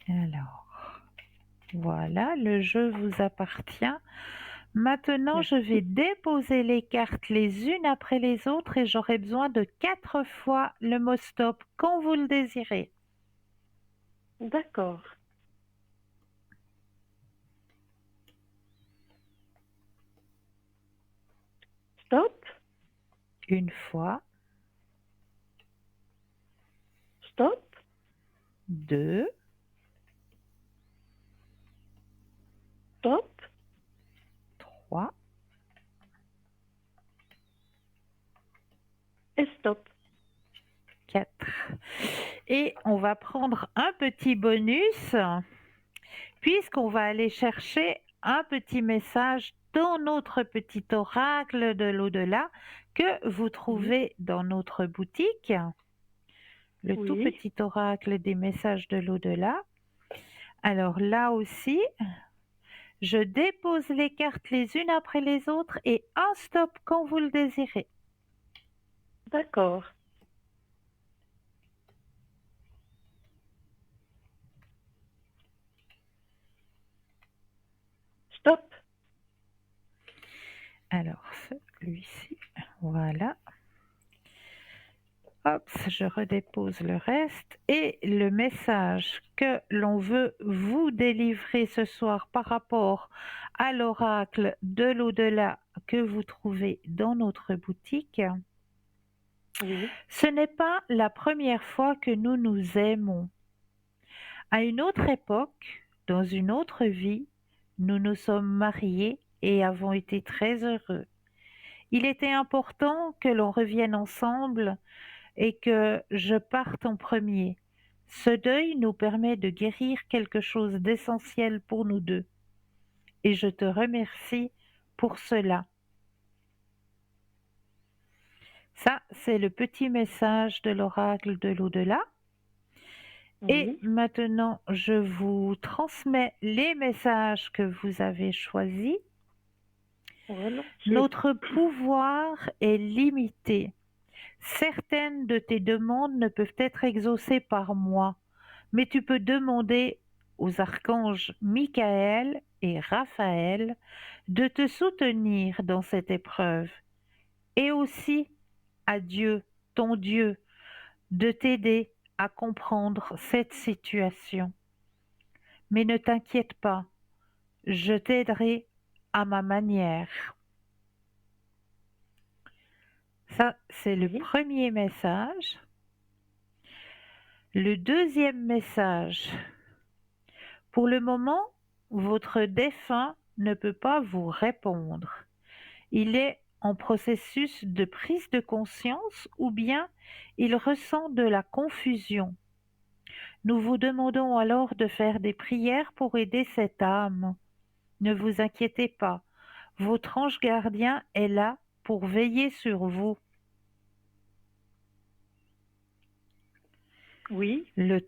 Alors, voilà, le jeu vous appartient. Maintenant, je vais merci. déposer les cartes les unes après les autres et j'aurai besoin de 4 fois le mot stop quand vous le désirez. D'accord. Stop, Une fois, stop, 2, stop 3, et stop. 4. Et on va prendre un petit bonus puisqu'on va aller chercher un petit message dans notre petit oracle de l'au-delà que vous Oui, trouvez dans notre boutique, le tout oui, petit oracle des messages de l'au-delà. Alors là aussi, je dépose les cartes les unes après les autres et un stop quand vous le désirez. d'accord. Stop, Alors, celui-ci, voilà. Hop, je redépose le reste et le message que l'on veut vous délivrer ce soir par rapport à l'oracle de l'au-delà que vous trouvez dans notre boutique. oui, Ce n'est pas la première fois que nous nous aimons. À une autre époque, dans une autre vie, nous nous sommes mariés et avons été très heureux. Il était important que l'on revienne ensemble et que je parte en premier. Ce deuil nous permet de guérir quelque chose d'essentiel pour nous deux. Et je te remercie pour cela. Ça, c'est le petit message de l'oracle de l'au-delà. Et oui, maintenant, je vous transmets les messages que vous avez choisis. volontiers. Notre pouvoir est limité. Certaines de tes demandes ne peuvent être exaucées par moi, mais tu peux demander aux archanges Michael et Raphaël de te soutenir dans cette épreuve et aussi à Dieu, ton Dieu, de t'aider à comprendre cette situation. Mais ne t'inquiète pas, je t'aiderai à ma manière. Ça, c'est le Oui, premier message. Le deuxième message, pour le moment, votre défunt ne peut pas vous répondre. Il est en processus de prise de conscience ou bien il ressent de la confusion. Nous vous demandons alors de faire des prières pour aider cette âme. Ne vous inquiétez pas, votre ange gardien est là pour veiller sur vous. oui, Le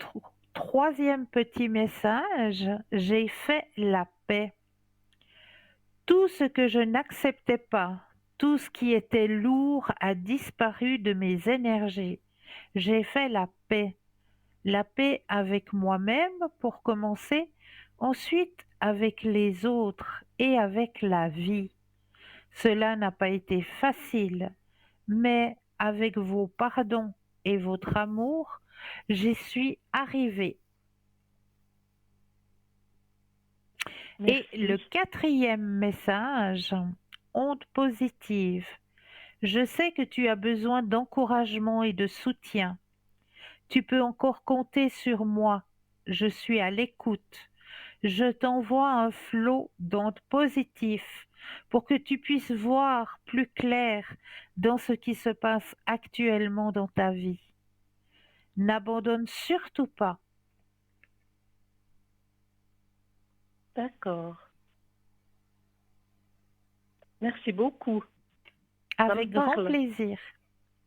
troisième petit message, j'ai fait la paix. Tout ce que je n'acceptais pas, tout ce qui était lourd a disparu de mes énergies. J'ai fait la paix avec moi-même pour commencer, ensuite avec les autres et avec la vie. Cela n'a pas été facile, mais avec vos pardons et votre amour, j'y suis arrivée. Et le merci. quatrième message, onde positive. Je sais que tu as besoin d'encouragement et de soutien. Tu peux encore compter sur moi. Je suis à l'écoute. Je t'envoie un flot d'ondes positives pour que tu puisses voir plus clair dans ce qui se passe actuellement dans ta vie. N'abandonne surtout pas. D'accord. Merci beaucoup. Ça me Avec grand parle. plaisir.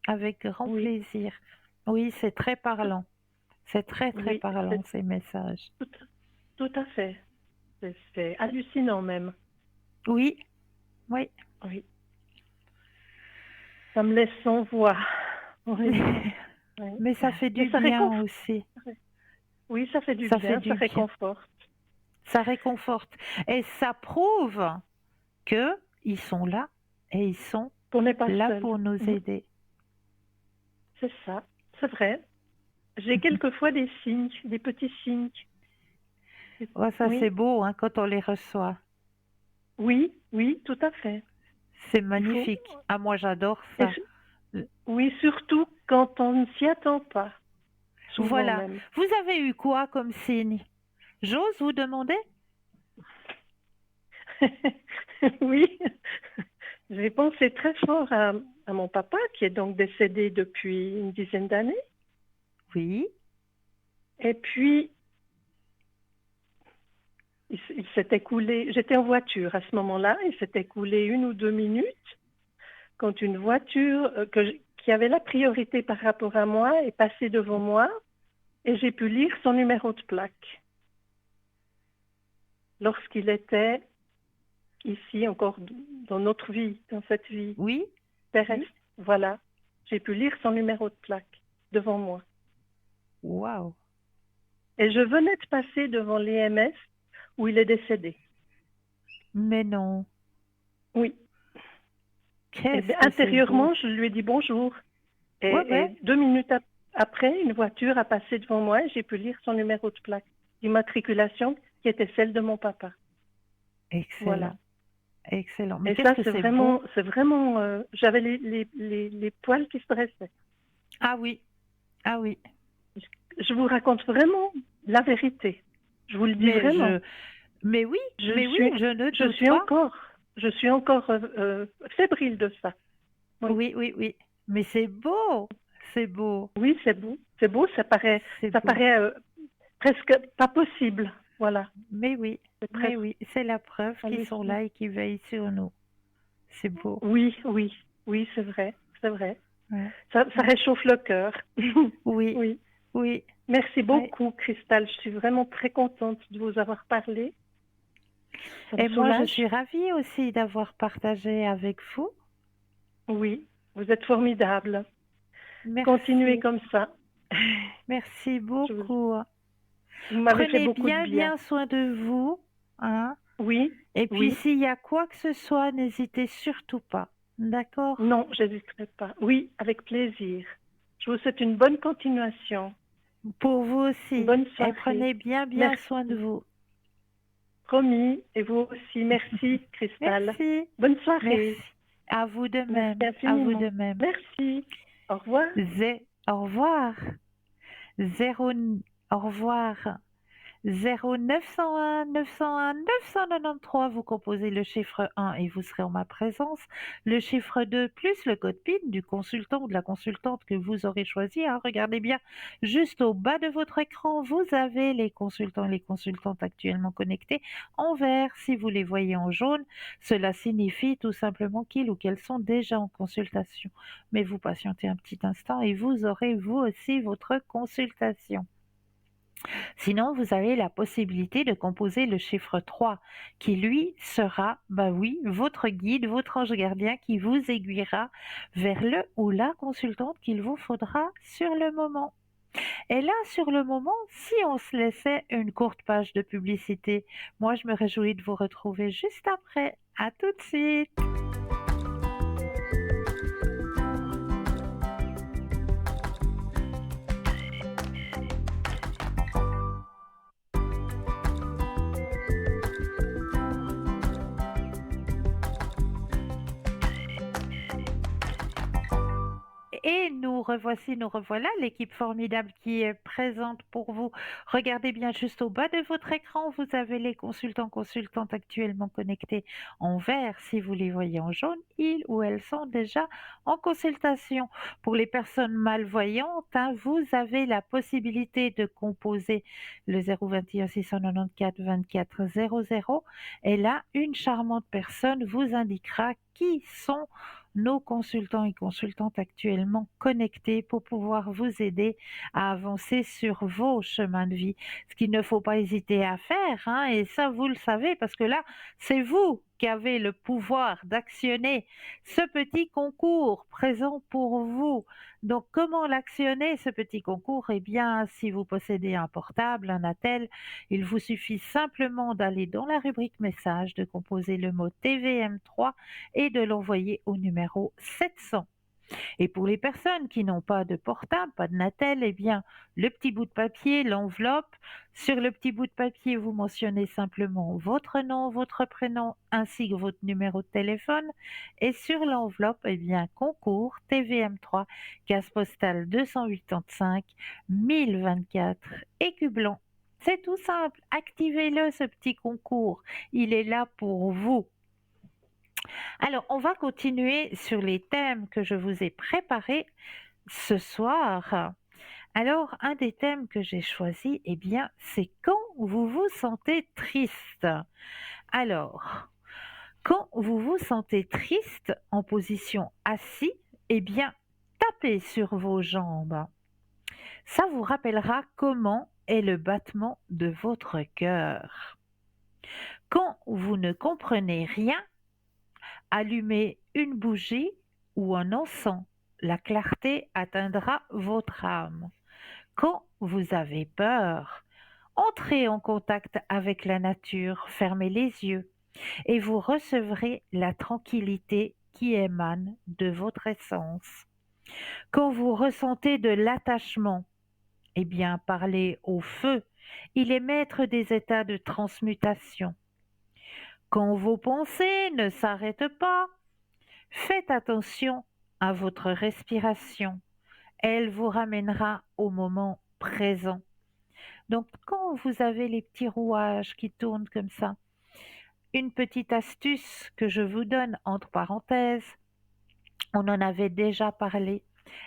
Avec grand Oui, plaisir. Oui, c'est très tout, parlant. C'est très très oui, parlant c'est ces messages. tout, tout à fait. C'est hallucinant même. Oui, oui. Oui, ça me laisse sans voix. Oui, oui. Mais ça fait Mais du ça bien réconforte. aussi. Oui, ça fait du Ça fait bien, ça du bien. réconforte. Ça réconforte. Et ça prouve qu'ils sont là et ils sont On n'est pas là seul. pour nous Mhm. aider. C'est ça, c'est vrai. J'ai quelquefois des signes, des petits signes. Ouais, ça c'est Oui, beau hein, quand on les reçoit. oui, oui, tout à fait. C'est Il faut, magnifique. Ah, moi j'adore et ça. oui, surtout quand on ne s'y attend pas, souvent Voilà. même. Vous avez eu quoi comme signe? J'ose vous demander? Oui, j'ai pensé très fort à mon papa, qui est donc décédé depuis une dizaine d'années. Oui. Et puis, il s'est écoulé, j'étais en voiture à ce moment-là, il s'est écoulé 1 ou 2 minutes quand une voiture qui avait la priorité par rapport à moi est passée devant moi et j'ai pu lire son numéro de plaque lorsqu'il était ici encore dans notre vie, dans cette vie Oui. terrestre. Oui. Voilà, j'ai pu lire son numéro de plaque devant moi. Waouh. Et je venais de passer devant l'EMS où il est décédé. Mais non. Oui. Et Qu'est-ce bien, que c'est beau. intérieurement, je lui ai dit bonjour. Ouais, ouais. Et 2 minutes après, une voiture a passé devant moi et j'ai pu lire son numéro de plaque d'immatriculation qui était celle de mon papa. Voilà. Excellent. Excellent. Mais Et qu'est-ce ça, que c'est beau. c'est vraiment, j'avais les poils qui se dressaient. Ah oui. Ah oui. Je vous raconte vraiment la vérité. Je vous le dis Mais vraiment. je, mais oui, Je mais oui, suis, je ne je doute suis pas. encore, je suis encore fébrile de ça. Oui, Oui, oui, oui. Mais c'est beau. C'est beau. oui, c'est beau, C'est ça beau. paraît presque pas possible. Voilà, c'est Mais presque oui, c'est la preuve qu'ils sont hallucinant. là et qu'ils veillent sur nous. C'est beau. Oui, oui, oui, c'est vrai, c'est vrai. Ouais, Ça ouais. réchauffe le cœur. Oui, Oui. oui, Merci ouais. beaucoup, Christelle. Je suis vraiment très contente de vous avoir parlé. Ça me Et moi, je suis soulage. ravie aussi d'avoir partagé avec vous. Oui, vous êtes formidable. Continuez Merci. comme ça. Merci Je vous, beaucoup. vous m'avez fait Prenez beaucoup de bien, bien. bien soin de vous, hein. Oui, Et puis, oui. s'il y a quoi que ce soit, n'hésitez surtout pas. D'accord? Non, j'hésiterai pas. Oui, avec plaisir. Je vous souhaite une bonne continuation. Pour vous Une aussi. bonne Et soirée. prenez bien, bien soin de Merci. vous. Promis. Et vous aussi. Merci, Christelle. Merci. Bonne soirée. Merci. À vous de Merci même. À vous infiniment. de même. Merci. Au revoir. Au revoir. Zéro, au revoir. 0901 901 993, vous composez le chiffre 1 et vous serez en ma présence. Le chiffre 2 plus le code PIN du consultant ou de la consultante que vous aurez choisi, hein. Regardez bien, juste au bas de votre écran, vous avez les consultants et les consultantes actuellement connectés en vert. Si vous les voyez en jaune, cela signifie tout simplement qu'ils ou qu'elles sont déjà en consultation. Mais vous patientez un petit instant et vous aurez vous aussi votre consultation. Sinon, vous avez la possibilité de composer le chiffre 3, qui lui sera, bah oui, votre guide, votre ange gardien qui vous aiguillera vers le ou la consultante qu'il vous faudra sur le moment. Et là, sur le moment, si on se laissait une courte page de publicité, moi je me réjouis de vous retrouver juste après. À tout de suite. Et nous revoilà, l'équipe formidable qui est présente pour vous. Regardez bien juste au bas de votre écran, vous avez les consultants, consultantes actuellement connectés en vert. Si vous les voyez en jaune, ils ou elles sont déjà en consultation. Pour les personnes malvoyantes, hein, vous avez la possibilité de composer le 021 694 24 00. Et là, une charmante personne vous indiquera qui sont nos consultants et consultantes actuellement connectés pour pouvoir vous aider à avancer sur vos chemins de vie. Ce qu'il ne faut pas hésiter à faire, hein, et ça vous le savez, parce que là, c'est vous qu'avez le pouvoir d'actionner ce petit concours présent pour vous. Donc, comment l'actionner, ce petit concours? Eh bien, si vous possédez un portable, un attel, il vous suffit simplement d'aller dans la rubrique message, de composer le mot TVM3 et de l'envoyer au numéro 700. Et pour les personnes qui n'ont pas de portable, pas de Natel, eh bien, le petit bout de papier, l'enveloppe, sur le petit bout de papier, vous mentionnez simplement votre nom, votre prénom ainsi que votre numéro de téléphone. Et sur l'enveloppe, eh bien, concours TVM3, case postale 285 1024, Écu Blanc. C'est tout simple, activez-le ce petit concours, il est là pour vous. Alors, on va continuer sur les thèmes que je vous ai préparés ce soir. Alors, un des thèmes que j'ai choisi, eh bien, c'est quand vous vous sentez triste. Alors, quand vous vous sentez triste en position assis, eh bien, tapez sur vos jambes. Ça vous rappellera comment est le battement de votre cœur. Quand vous ne comprenez rien, allumez une bougie ou un encens. La clarté atteindra votre âme. Quand vous avez peur, entrez en contact avec la nature, fermez les yeux et vous recevrez la tranquillité qui émane de votre essence. Quand vous ressentez de l'attachement, eh bien parlez au feu, il est maître des états de transmutation. Quand vos pensées ne s'arrêtent pas, faites attention à votre respiration. Elle vous ramènera au moment présent. Donc, quand vous avez les petits rouages qui tournent comme ça, une petite astuce que je vous donne entre parenthèses, on en avait déjà parlé,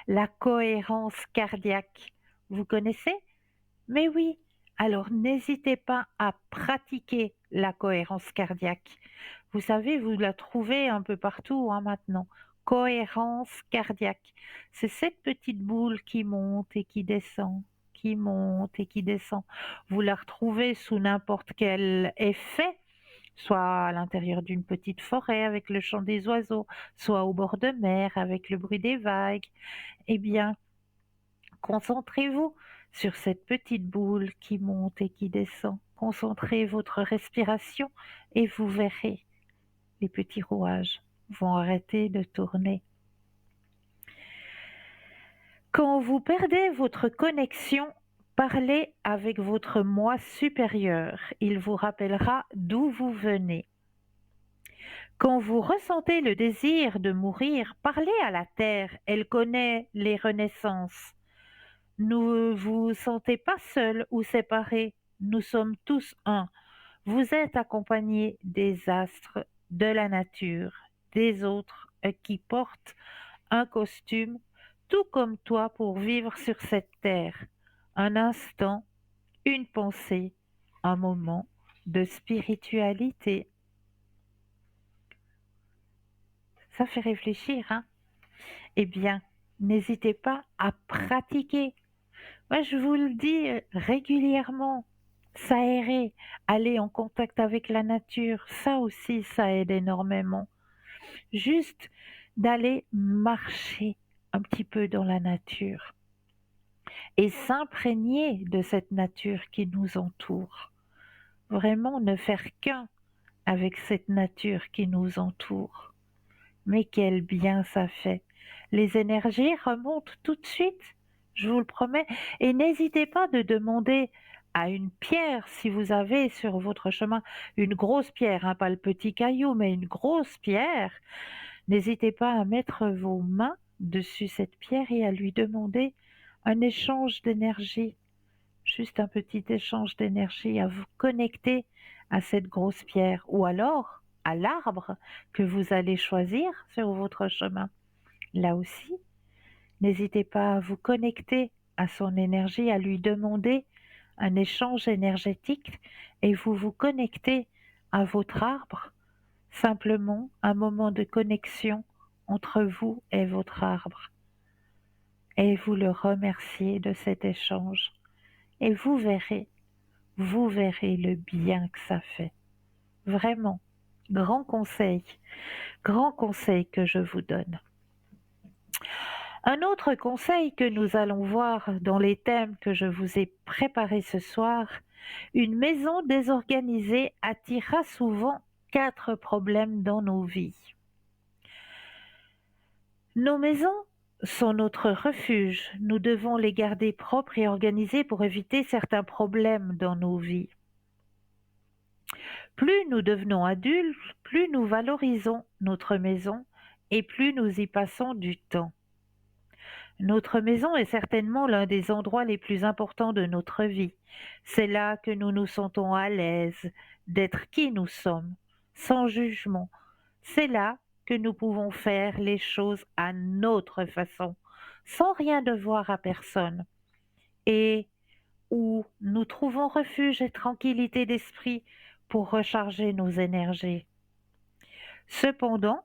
la cohérence cardiaque. Vous connaissez? Mais oui, alors n'hésitez pas à pratiquer la cohérence cardiaque. Vous savez, vous la trouvez un peu partout maintenant. Cohérence cardiaque. C'est cette petite boule qui monte et qui descend, qui monte et qui descend. Vous la retrouvez sous n'importe quel effet, soit à l'intérieur d'une petite forêt avec le chant des oiseaux, soit au bord de mer avec le bruit des vagues. Eh bien, concentrez-vous sur cette petite boule qui monte et qui descend. Concentrez votre respiration et vous verrez, les petits rouages vont arrêter de tourner. Quand vous perdez votre connexion, parlez avec votre moi supérieur. Il vous rappellera d'où vous venez. Quand vous ressentez le désir de mourir, parlez à la terre. Elle connaît les renaissances. Ne vous sentez pas seul ou séparé. Nous sommes tous un. Vous êtes accompagné des astres, de la nature, des autres qui portent un costume, tout comme toi pour vivre sur cette terre. Un instant, une pensée, un moment de spiritualité. Ça fait réfléchir, hein? Eh bien, n'hésitez pas à pratiquer. Moi, je vous le dis régulièrement, s'aérer, aller en contact avec la nature, ça aussi, ça aide énormément. Juste d'aller marcher un petit peu dans la nature et s'imprégner de cette nature qui nous entoure. Vraiment ne faire qu'un avec cette nature qui nous entoure. Mais quel bien ça fait. Les énergies remontent tout de suite, je vous le promets. Et n'hésitez pas de demander à une pierre, si vous avez sur votre chemin une grosse pierre, hein, pas le petit caillou, mais une grosse pierre. N'hésitez pas à mettre vos mains dessus cette pierre et à lui demander un échange d'énergie, juste un petit échange d'énergie, à vous connecter à cette grosse pierre ou alors à l'arbre que vous allez choisir sur votre chemin. Là aussi, n'hésitez pas à vous connecter à son énergie, à lui demander un échange énergétique et vous vous connectez à votre arbre, simplement un moment de connexion entre vous et votre arbre. Et vous le remerciez de cet échange. Et vous verrez le bien que ça fait. Vraiment, Grand conseil, grand conseil que je vous donne. Un autre conseil que nous allons voir dans les thèmes que je vous ai préparés ce soir, une maison désorganisée attirera souvent 4 problèmes dans nos vies. Nos maisons sont notre refuge. Nous devons les garder propres et organisées pour éviter certains problèmes dans nos vies. Plus nous devenons adultes, plus nous valorisons notre maison et plus nous y passons du temps. Notre maison est certainement l'un des endroits les plus importants de notre vie. C'est là que nous nous sentons à l'aise d'être qui nous sommes, sans jugement. C'est là que nous pouvons faire les choses à notre façon, sans rien devoir à personne, et où nous trouvons refuge et tranquillité d'esprit pour recharger nos énergies. Cependant,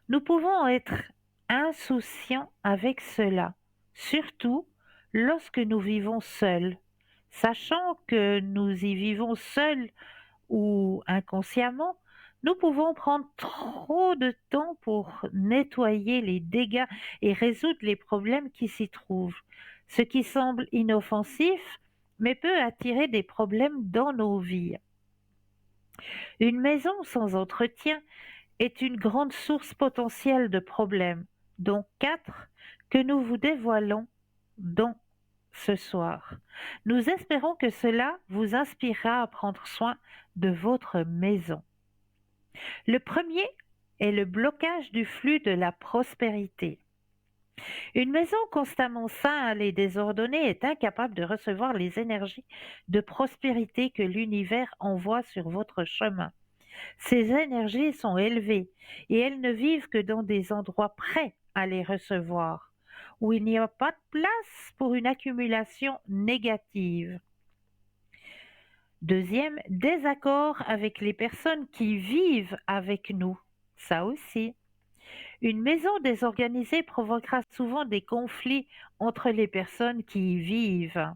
nous pouvons être insouciants avec cela, surtout lorsque nous vivons seuls. Sachant que nous y vivons seuls ou inconsciemment, nous pouvons prendre trop de temps pour nettoyer les dégâts et résoudre les problèmes qui s'y trouvent, ce qui semble inoffensif, mais peut attirer des problèmes dans nos vies. Une maison sans entretien est une grande source potentielle de problèmes, dont 4 que nous vous dévoilons dans ce soir. Nous espérons que cela vous inspirera à prendre soin de votre maison. Le premier est le blocage du flux de la prospérité. Une maison constamment sale et désordonnée est incapable de recevoir les énergies de prospérité que l'univers envoie sur votre chemin. Ces énergies sont élevées et elles ne vivent que dans des endroits prêts à les recevoir, où il n'y a pas de place pour une accumulation négative. Deuxième, désaccord avec les personnes qui vivent avec nous. Ça aussi. Une maison désorganisée provoquera souvent des conflits entre les personnes qui y vivent.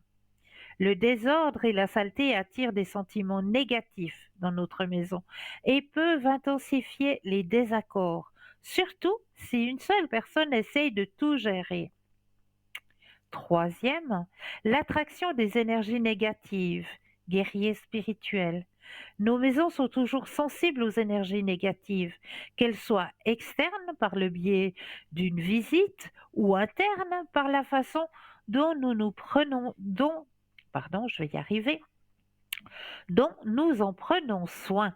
Le désordre et la saleté attirent des sentiments négatifs dans notre maison et peuvent intensifier les désaccords, surtout si une seule personne essaye de tout gérer. Troisième, l'attraction des énergies négatives, guerriers spirituels. Nos maisons sont toujours sensibles aux énergies négatives, qu'elles soient externes par le biais d'une visite ou internes par la façon dont nous nous prenons, je vais y arriver, dont nous en prenons soin.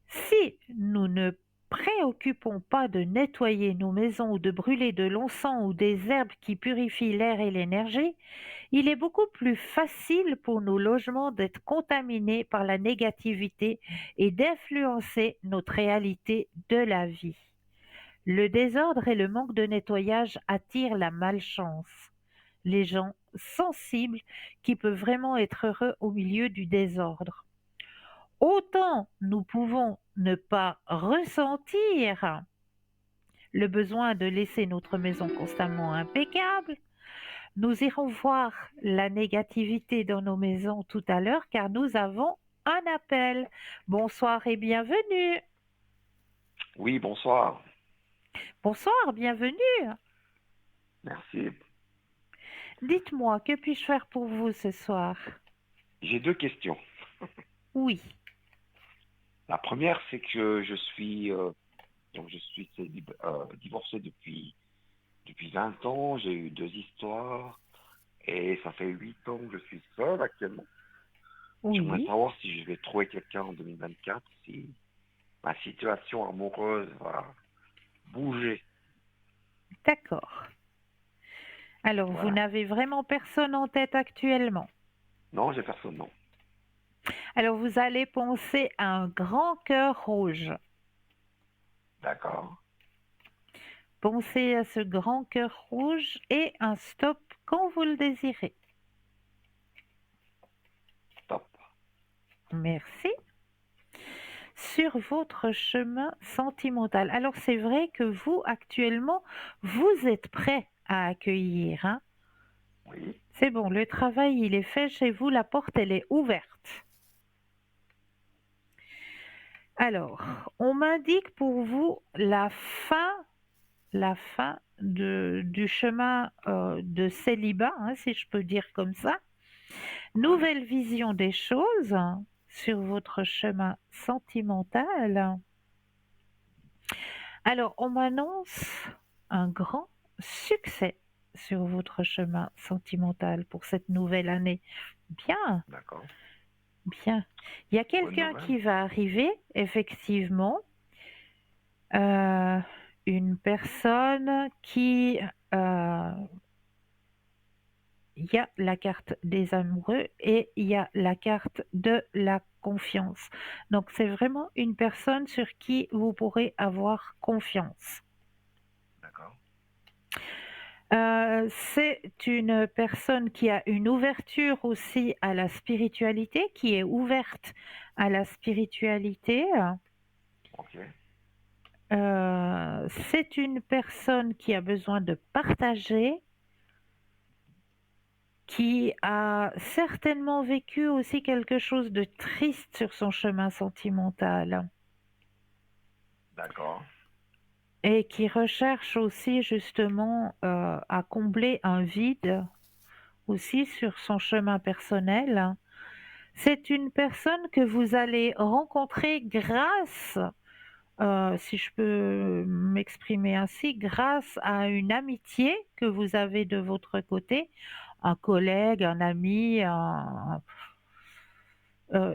Si nous ne préoccupons pas de nettoyer nos maisons ou de brûler de l'encens ou des herbes qui purifient l'air et l'énergie, il est beaucoup plus facile pour nos logements d'être contaminés par la négativité et d'influencer notre réalité de la vie. Le désordre et le manque de nettoyage attirent la malchance. Les gens sensibles qui peuvent vraiment être heureux au milieu du désordre. Autant nous pouvons ne pas ressentir le besoin de laisser notre maison constamment impeccable, nous irons voir la négativité dans nos maisons tout à l'heure car nous avons un appel. Bonsoir et bienvenue. Oui, bonsoir. Bonsoir, bienvenue. Merci. Dites-moi, que puis-je faire pour vous ce soir? J'ai deux questions. Oui, La première, c'est que je suis divorcé depuis 20 ans. J'ai eu deux histoires et ça fait 8 ans que je suis seul actuellement. J'aimerais oui, savoir si je vais trouver quelqu'un en 2024, si ma situation amoureuse va bouger. d'accord. Alors, vous Voilà. n'avez vraiment personne en tête actuellement. Non, j'ai personne, non. Alors, vous allez penser à un grand cœur rouge. D'accord. Pensez à ce grand cœur rouge et un stop quand vous le désirez. Top. Merci. Sur votre chemin sentimental. Alors, c'est vrai que vous, actuellement, vous êtes prêt à accueillir, hein? Oui. C'est bon, le travail, il est fait chez vous, la porte, elle est ouverte. Alors, on m'indique pour vous la fin du chemin de célibat, hein, si je peux dire comme ça. Ouais, Nouvelle vision des choses sur votre chemin sentimental. Alors, on m'annonce un grand succès sur votre chemin sentimental pour cette nouvelle année. Bien, d'accord. bien. Il y a Bonne quelqu'un nouvelle. qui va arriver, effectivement, euh, une personne qui... euh, il y a la carte des amoureux et il y a la carte de la confiance. Donc, c'est vraiment une personne sur qui vous pourrez avoir confiance. D'accord. C'est une personne qui a une ouverture aussi à la spiritualité, qui est ouverte à la spiritualité. Ok. C'est une personne qui a besoin de partager, qui a certainement vécu aussi quelque chose de triste sur son chemin sentimental D'accord. et qui recherche aussi justement à combler un vide aussi sur son chemin personnel. C'est une personne que vous allez rencontrer grâce, si je peux m'exprimer ainsi, grâce à une amitié que vous avez de votre côté, un collègue, un ami,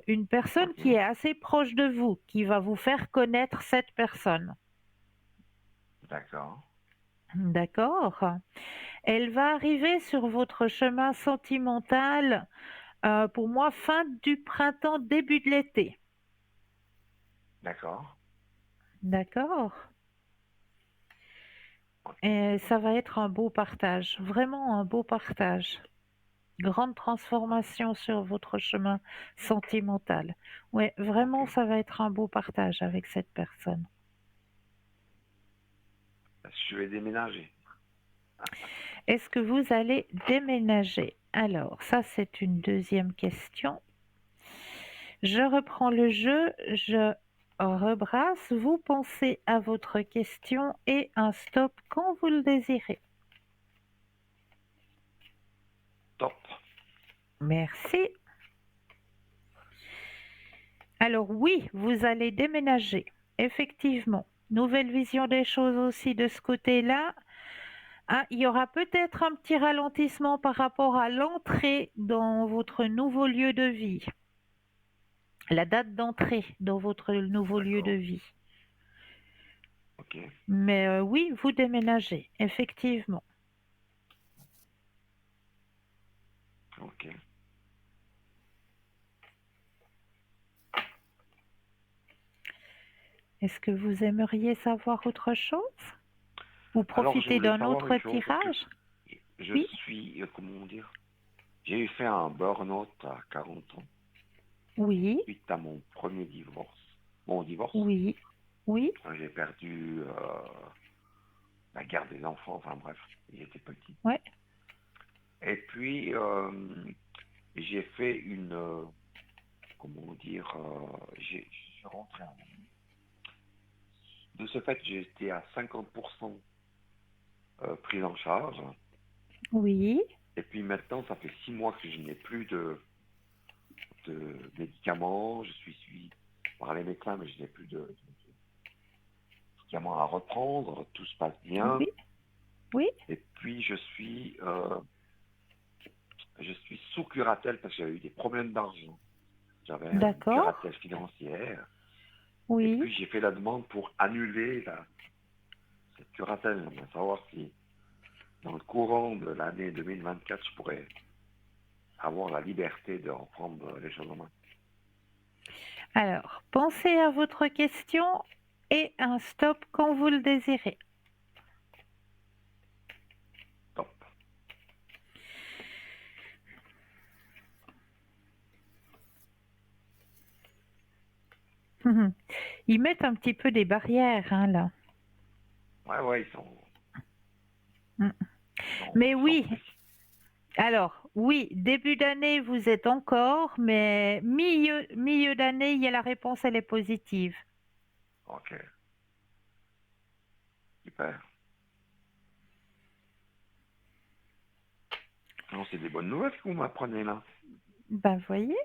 une personne Ok. qui est assez proche de vous, qui va vous faire connaître cette personne. D'accord. D'accord? Elle va arriver sur votre chemin sentimental, pour moi, fin du printemps, début de l'été. D'accord. D'accord? Ok. Et ça va D'accord. être un beau partage, vraiment un beau partage. Grande transformation sur votre chemin sentimental. Ouais, Ok. vraiment, ça va être un beau partage avec cette personne. Je vais déménager. Est-ce que vous allez déménager? Alors, ça, c'est une deuxième question. Je reprends le jeu, je rebrasse. Vous pensez à votre question et un stop quand vous le désirez. Top. Merci. Alors oui, vous allez déménager, effectivement. Nouvelle vision des choses aussi de ce côté-là. Ah, il y aura peut-être un petit ralentissement par rapport à l'entrée dans votre nouveau lieu de vie, la date d'entrée dans votre nouveau lieu de D'accord. vie. Ok. Mais oui, vous déménagez, effectivement. Ok. Est-ce que vous aimeriez savoir autre chose? Ou Alors, je profiter voulais d'un savoir autre une chose parce que tirage? je Oui, suis, comment dire, j'ai fait un burn-out à 40 ans oui, suite à mon premier divorce. Mon divorce, oui, oui, j'ai perdu la garde des enfants, enfin bref, j'étais petit. ouais, Et puis, j'ai fait une, comment dire, je suis rentré en... De ce fait, j'ai été à 50% pris en charge. oui, Et puis maintenant, ça fait 6 mois que je n'ai plus de médicaments. Je suis suivi par les médecins, mais je n'ai plus de médicaments à reprendre. Tout se passe bien. oui, oui, Et puis, je suis sous curatelle parce que j'avais eu des problèmes d'argent. J'avais une d'accord, curatelle financière. Et oui. puis, j'ai fait la demande pour annuler cette curatelle. J'aimerais savoir si, dans le courant de l'année 2024, je pourrais avoir la liberté de reprendre les choses en main. Alors, pensez à votre question et un stop quand vous le désirez. Top. Mhm. Ils mettent un petit peu des barrières, hein, là. Ouais, ouais, Mm. Mais ils sont oui, précis. alors, oui, début d'année, vous êtes encore, mais milieu d'année, il y a la réponse, elle est positive. Ok, super. Non, c'est des bonnes nouvelles que vous m'apprenez là. Ben, voyez.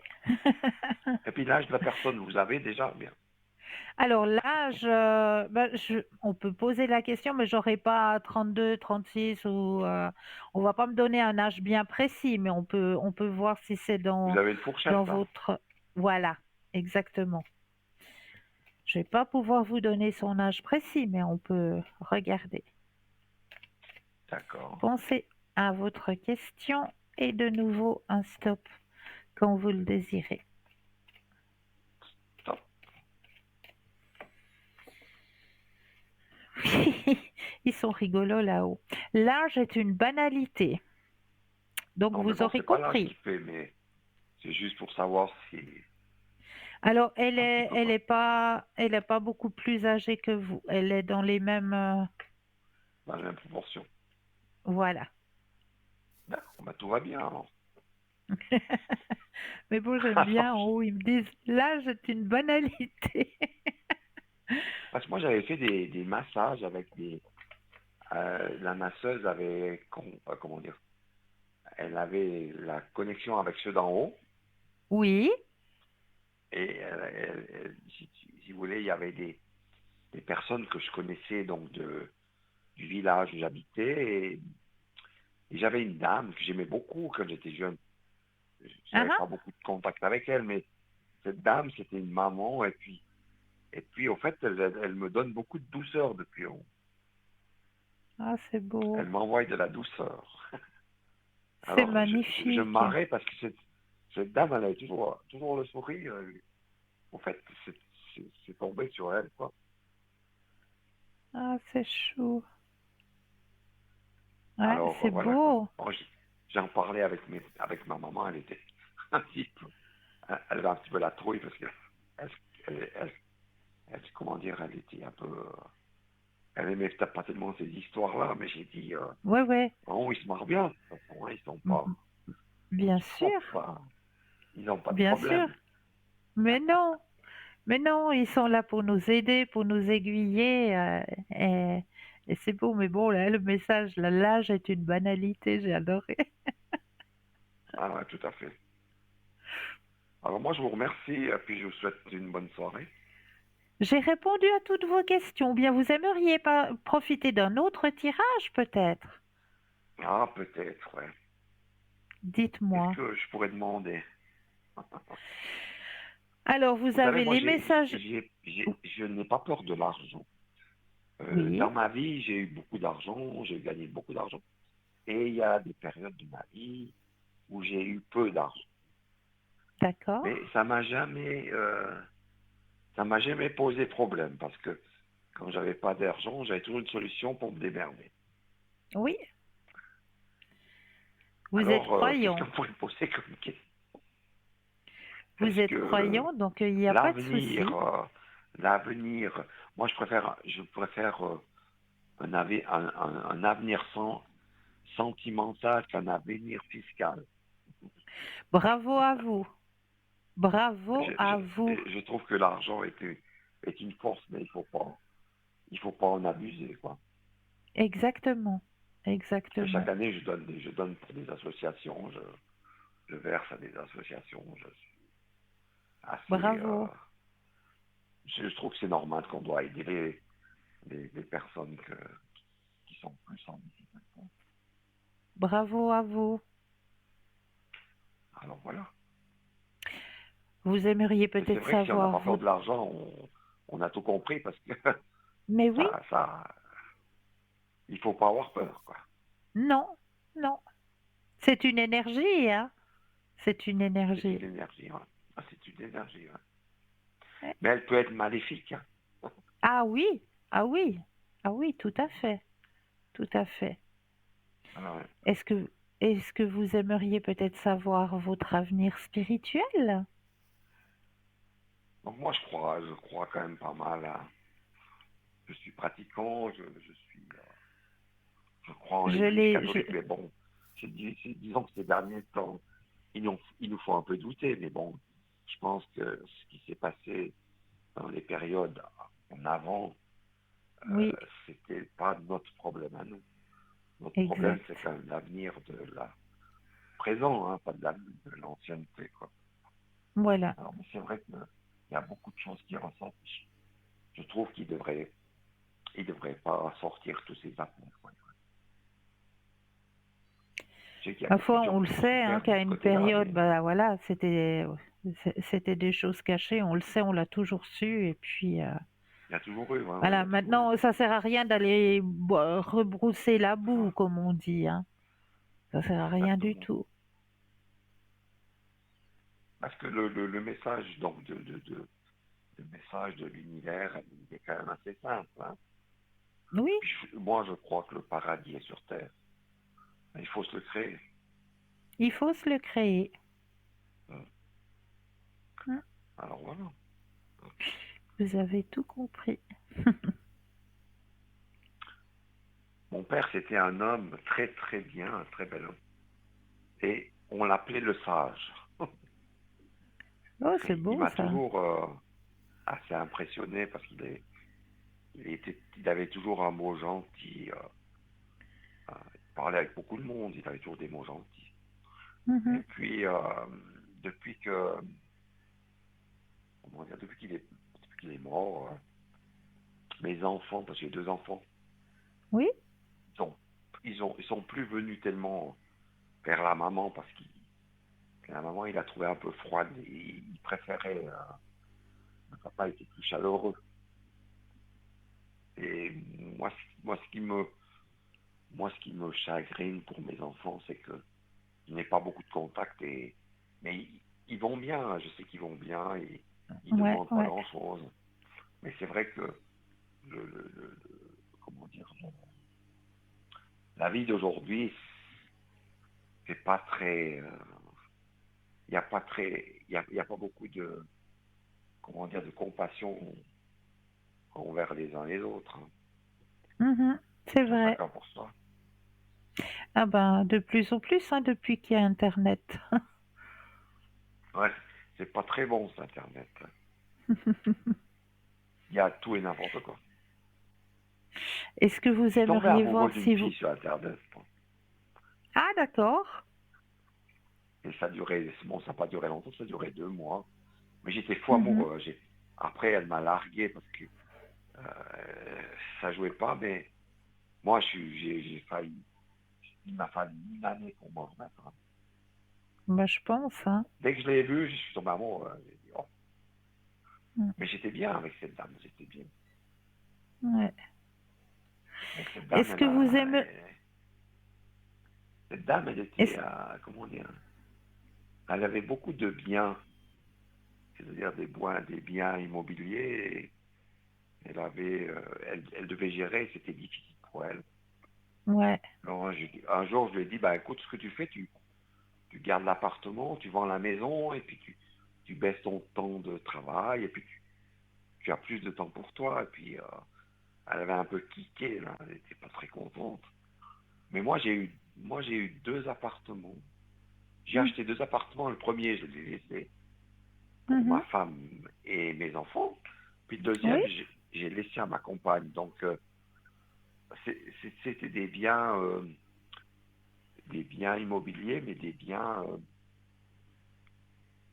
Et puis l'âge de la personne, vous avez déjà bien. Alors l'âge, ben, on peut poser la question, mais j'aurais pas 32, 36 ou on va pas me donner un âge bien précis, mais on peut voir si c'est Vous avez une fourchette dans là. votre voilà, exactement. Je vais pas pouvoir vous donner son âge précis, mais on peut regarder. D'accord. Pensez à votre question et de nouveau un stop quand vous le désirez. Top. Ils sont rigolos là-haut. L'âge est une banalité, donc Non, mais vous bon, aurez c'est pas l'âge compris. qui fait, mais c'est juste pour savoir si Alors, un petit peu quoi. elle est pas beaucoup plus âgée que vous. Elle est dans les mêmes, Dans la même proportion. voilà. D'accord, bah, tout va bien alors. Mais bon, j'aime bien en haut, ils me disent, l'âge est une banalité. Parce que moi j'avais fait des massages avec la masseuse avait comment dire, elle avait la connexion avec ceux d'en haut Oui, et si vous voulez, il y avait des personnes que je connaissais donc du village où j'habitais et j'avais une dame que j'aimais beaucoup quand j'étais jeune. ah J'avais ah, pas beaucoup de contact avec elle, mais cette dame c'était une maman et puis au fait elle me donne beaucoup de douceur depuis haut. ah, c'est beau, Elle m'envoie de la douceur. c'est Alors je me magnifique. marrais parce que cette dame elle avait toujours le sourire. En fait c'est tombé sur elle quoi. Ah, c'est chou. Ouais, Alors c'est voilà quoi. beau. Bon, j'en parlais avec ma maman, elle était un petit peu, elle avait un petit peu la trouille parce que elle, elle, elle- comment dire, elle était un peu, elle aimait peut-être pas tellement ces histoires-là, mais j'ai dit, Ouais, ouais, bon, ils se marrent bien, de toute façon, hein, m- m- bien sûr, ils n'ont pas de bien sûr. problème. Mais non, mais non, ils sont là pour nous aider, pour nous aiguiller, et, et c'est beau. Mais bon, là, le message, là, l'âge est une banalité, j'ai adoré. Ah ouais, tout à fait. Alors moi, je vous remercie, et puis je vous souhaite une bonne soirée. J'ai répondu à toutes vos questions. Bien, vous aimeriez pas profiter d'un autre tirage, peut-être? Ah, peut-être, ouais. Qu'est-ce Dites-moi. que je pourrais demander? Alors, vous Vous savez, avez moi, les messages. je n'ai pas peur de l'argent. Dans Oui, ma vie, j'ai eu beaucoup d'argent, j'ai gagné beaucoup d'argent. Et il y a des périodes de ma vie où j'ai eu peu d'argent. d'accord. Mais ça m'a jamais posé problème parce que quand j'avais pas d'argent, j'avais toujours une solution pour me démerder. Oui, vous êtes Alors, qu'est-ce croyant. qu'on pourrait poser comme question? Vous Est-ce êtes que croyant, donc il n'y a pas de l'avenir, souci. l'avenir, moi je préfère un avenir sentimental qu'un avenir fiscal. Bravo à vous. Je, Bravo je, à vous. je trouve que l'argent est une force, mais il faut pas en abuser, quoi. Exactement. Parce que chaque Exactement. année, je donne pour des associations, je verse à des associations, je suis assez, Bravo. je trouve que c'est normal qu'on doit aider les personnes qui sont plus en difficulté. Bravo à vous. Alors voilà. Vous aimeriez Mais c'est peut-être vrai que si on n'a savoir pas peur vous. de l'argent, on a tout compris parce que Mais oui, ça, il faut pas avoir peur, quoi. non, non. C'est une énergie, hein. C'est une C'est une énergie. énergie, ouais. Ah, c'est une énergie, ouais. Ouais. Mais elle peut être maléfique, hein. Ah oui, ah oui, ah oui, tout à fait, tout à fait. Ah ouais. Est-ce que, est-ce que vous aimeriez peut-être savoir votre avenir spirituel? Donc moi, je crois quand même pas mal. Je suis pratiquant, je crois en Je l'Église l'ai, je, catholique, mais bon, disons que ces derniers temps, il nous faut un peu douter, mais bon, je pense que ce qui s'est passé dans les périodes en avant, Oui, c'était pas notre problème à nous. Notre problème, c'est exact. quand même l'avenir de la présent, hein, pas de l'ancienneté, quoi. Voilà. Alors, mais c'est vrai qu'il y a beaucoup de choses qui ressortent. Je trouve il devrait pas sortir tous ces apports, quoi. Je sais qu'il y a beaucoup Parfois, de gens on le qui sont sait, hein, super de qu'à ce une côté-là, période, mais bah voilà, c'était des choses cachées. On le sait, on l'a toujours su. Et puis, il y a toujours eu, ouais, ouais, il y voilà, a toujours eu. maintenant, ça sert à rien d'aller rebrousser la boue, comme on dit, hein. Ça sert à rien du Exactement. tout. Parce que le message, donc, le message de l'univers, il est quand même assez simple, hein. Oui, Puis moi, je crois que le paradis est sur Terre. Il faut se le créer. il faut se le créer. Hein. Hein. Alors voilà. Vous avez tout compris. Mon père, c'était un homme très très bien, un très bel homme. Et on l'appelait le sage. Oh, c'est Il beau m'a ça. toujours assez impressionné parce il avait toujours un mot gentil. Il parlait avec beaucoup de monde, il avait toujours des mots gentils. Et Mhm. puis, depuis que, comment dire, depuis qu'il est mort, mes enfants, parce que j'ai deux enfants, Oui, ils sont, ils sont plus venus tellement vers la maman parce que la maman, il a trouvé un peu froide et il préférait, le papa était plus chaleureux. Et moi, ce qui me chagrine pour mes enfants, c'est que je n'ai pas beaucoup de contacts mais ils vont bien, hein, je sais qu'ils vont bien et ils ne ouais, demandent pas ouais. grand-chose. Mais c'est vrai que comment dire, la vie d'aujourd'hui, c'est pas très, il n'y a pas très, il y a pas beaucoup de, comment dire, de compassion envers les uns les autres, hein. Mhm. C'est vrai. Chacun pour soi. Ah ben, de plus en plus, hein, depuis qu'il y a Internet. Ouais, c'est pas très bon, cet Internet. Il y a tout et n'importe quoi. Est-ce que Je vous suis tombé aimeriez amoureux voir d'une si vous... fille sur Internet. Ah, d'accord. Et ça durait, bon, ça n'a pas duré longtemps, ça a duré 2 mois. Mais j'étais fou Mhm. amoureux. Après, elle m'a largué parce que ça jouait pas, mais moi, j'ai failli, il m'a fallu une année pour m'en remettre, hein. Ben, je pense, hein. Dès que je l'ai vue, je suis tombé amoureux. J'ai dit, oh. Mm. Mais j'étais bien avec cette dame, j'étais bien. Ouais. Mais cette dame, Est-ce que vous aimez... cette dame, elle était, est-ce- comment dire, elle avait beaucoup de biens, c'est-à-dire des biens immobiliers. Et elle devait gérer, c'était difficile pour elle. Ouais. Alors, un jour, je lui ai dit, bah, écoute, ce que tu fais, tu gardes l'appartement, tu vends la maison, et puis tu baisses ton temps de travail, et puis tu as plus de temps pour toi. Et puis, elle avait un peu kické, là, elle n'était pas très contente. Mais moi, j'ai eu 2 appartements. J'ai Mm. acheté 2 appartements. Le premier, je l'ai laissé pour ma Mhm. femme et mes enfants. Puis le Oui, deuxième, j'ai laissé à ma compagne. Donc, c'était des biens immobiliers, mais des biens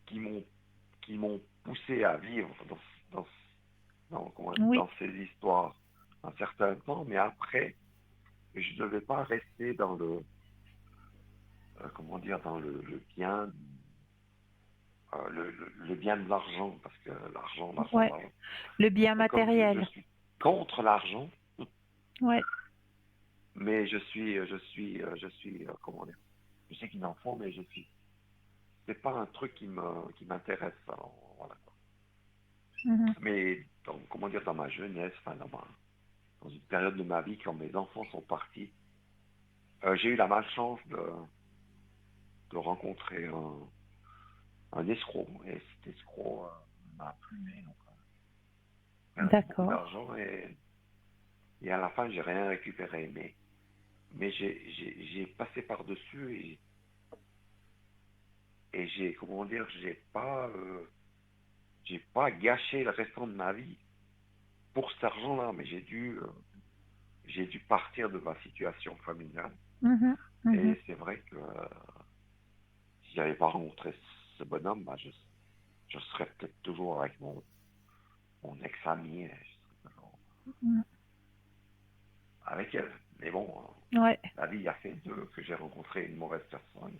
qui m'ont qui m'ont poussé à vivre dans, oui. dans ces histoires un certain temps, mais après, je ne devais pas rester dans comment dire, dans le bien, le bien de l'argent, parce que Ouais. l'argent. Le bien Et comme je matériel. suis contre l'argent, Ouais. mais je suis, comment dire, je sais qu'ils en font, mais c'est pas un truc qui m'intéresse. Alors, voilà. Mhm. Mais comment dire, dans ma jeunesse, enfin, dans une période de ma vie, quand mes enfants sont partis, j'ai eu la malchance de rencontrer un escroc. Et cet escroc m'a plumé, donc perdu beaucoup D'accord. d'argent et à la fin, j'ai rien récupéré. Mais j'ai passé par-dessus et comment dire, j'ai pas gâché le restant de ma vie pour cet argent-là, mais j'ai dû partir de ma situation familiale. Mhm, mhm. Et c'est vrai que si j'avais pas rencontré ce bonhomme, bah, je serais peut-être toujours avec mon ex-amie, et je serais toujours Mhm. avec elle. Mais bon, Ouais. la vie a fait que j'ai rencontré une mauvaise personne.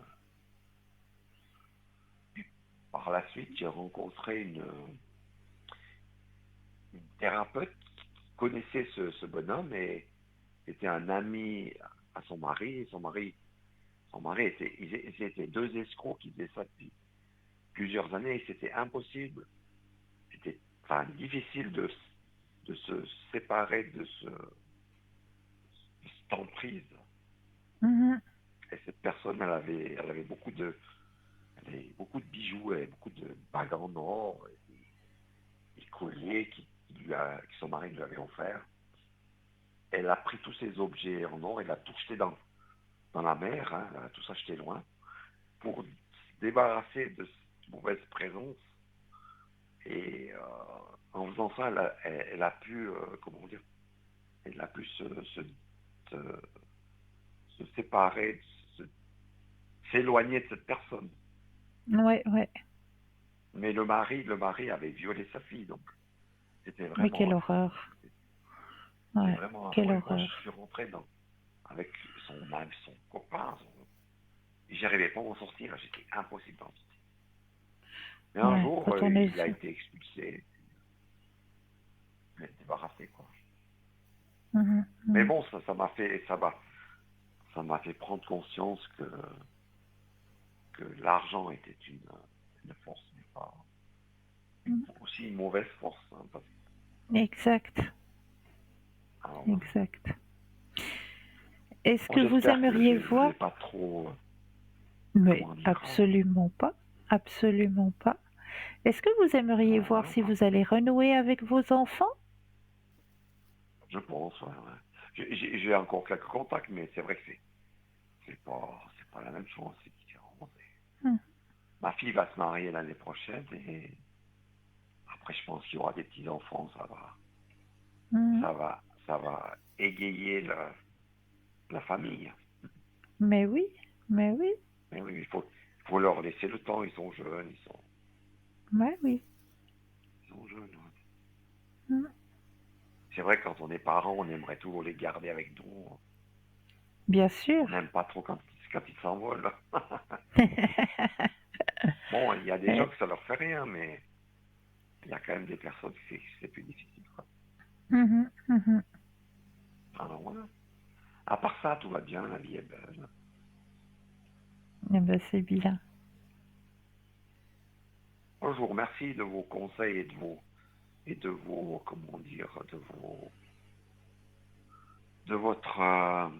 Puis, par la suite, j'ai rencontré une thérapeute qui connaissait ce bonhomme et était un ami à son mari. Et son mari ils étaient deux escrocs qui faisaient ça depuis plusieurs années et c'était impossible. C'était enfin, difficile de se séparer de cette emprise. Mhm. Et cette personne, elle avait elle avait beaucoup de bijoux, elle avait beaucoup de bagues en or, et des colliers que son mari lui avait offert. Elle a pris tous ces objets en or et l'a tout jeté dans la mer, hein, elle a tout acheté loin, pour se débarrasser de cette mauvaise présence. Et en faisant ça, elle a pu, comment dire, elle a pu se- se séparer, s'éloigner de cette personne. Ouais, ouais. Mais le mari avait violé sa fille, donc c'était Mais quelle vraiment, horreur. c'était Ouais, vraiment quelle affreux. Et quand je horreur. suis rentré avec son copain, j'arrivais pas à m'en sortir, j'étais impossible d'en sortir. Mais un Ouais, jour, quand on est... il a été expulsé, il a été débarrassé, quoi. Mhm, Mais mhm. bon, ça m'a fait prendre conscience que l'argent était une force, mais pas aussi une mauvaise force. Hein, Exact, alors, voilà. exact. Est-ce Bon, que vous j'espère que aimeriez je ne voir... l'ai pas trop, Mais comment dire, absolument pas, absolument pas. Est-ce que vous aimeriez alors voir voilà, si quoi. vous allez renouer avec vos enfants? Je pense, ouais, ouais. J'ai encore quelques contacts, mais c'est vrai que c'est pas la même chose, c'est différent. Hmm. Ma fille va se marier l'année prochaine et après, je pense qu'il y aura des petits-enfants, Mhm. ça va, ça va égayer la famille. Mais oui, mais oui, Mais oui, il faut leur laisser le temps, ils sont jeunes, mais oui. ils sont jeunes. Ouais. Mhm. C'est vrai que quand on est parent, on aimerait toujours les garder avec nous. Bien sûr. On n'aime pas trop quand ils s'envolent. Bon, il y a des gens Eh, que ça leur fait rien, mais il y a quand même des personnes qui c'est plus difficile, quoi. mhm, mhm. Alors voilà. À part ça, tout va bien, la vie est belle. Eh ben, c'est bien. Moi, je vous remercie de vos conseils et de vos, comment dire, de votre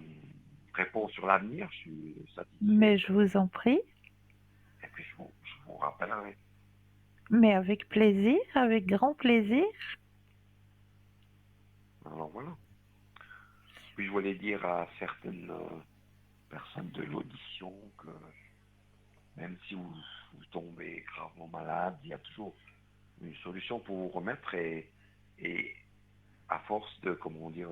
réponse sur l'avenir. Je suis satisfait. Mais je vous en prie. Et puis, je vous rappellerai. Mais avec plaisir, avec grand plaisir. Alors voilà. Puis, je voulais dire à certaines personnes de l'audition que même si vous tombez gravement malade, il y a toujours une solution pour vous remettre et à force de, comment dire,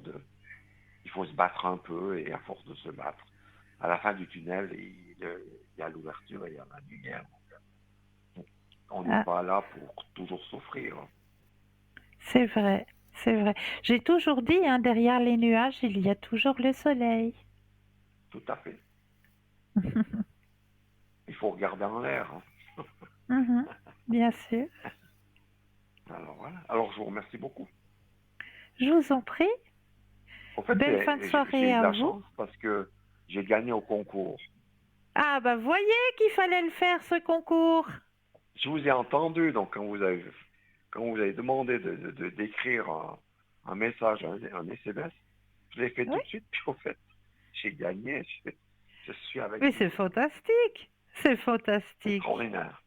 il faut se battre un peu et à force de se battre, à la fin du tunnel, il y a l'ouverture et il y a la lumière. On n'est Ah, pas là pour toujours souffrir. c'est vrai, c'est vrai. J'ai toujours dit, hein, derrière les nuages, il y a toujours le soleil. Tout à fait. Il faut regarder en l'air. Hein. Mhm, bien sûr. Alors voilà. Alors je vous remercie beaucoup. Je vous en prie. En fait, Belle fin de j'ai soirée eu de à la vous. chance parce que j'ai gagné au concours. Ah, bah voyez qu'il fallait le faire, ce concours. Je vous ai entendu, donc quand vous avez demandé d'écrire un message, un SMS, je l'ai fait Oui, tout de suite, puis au fait, j'ai gagné, je suis avec mais vous, c'est fantastique. C'est fantastique. extraordinaire.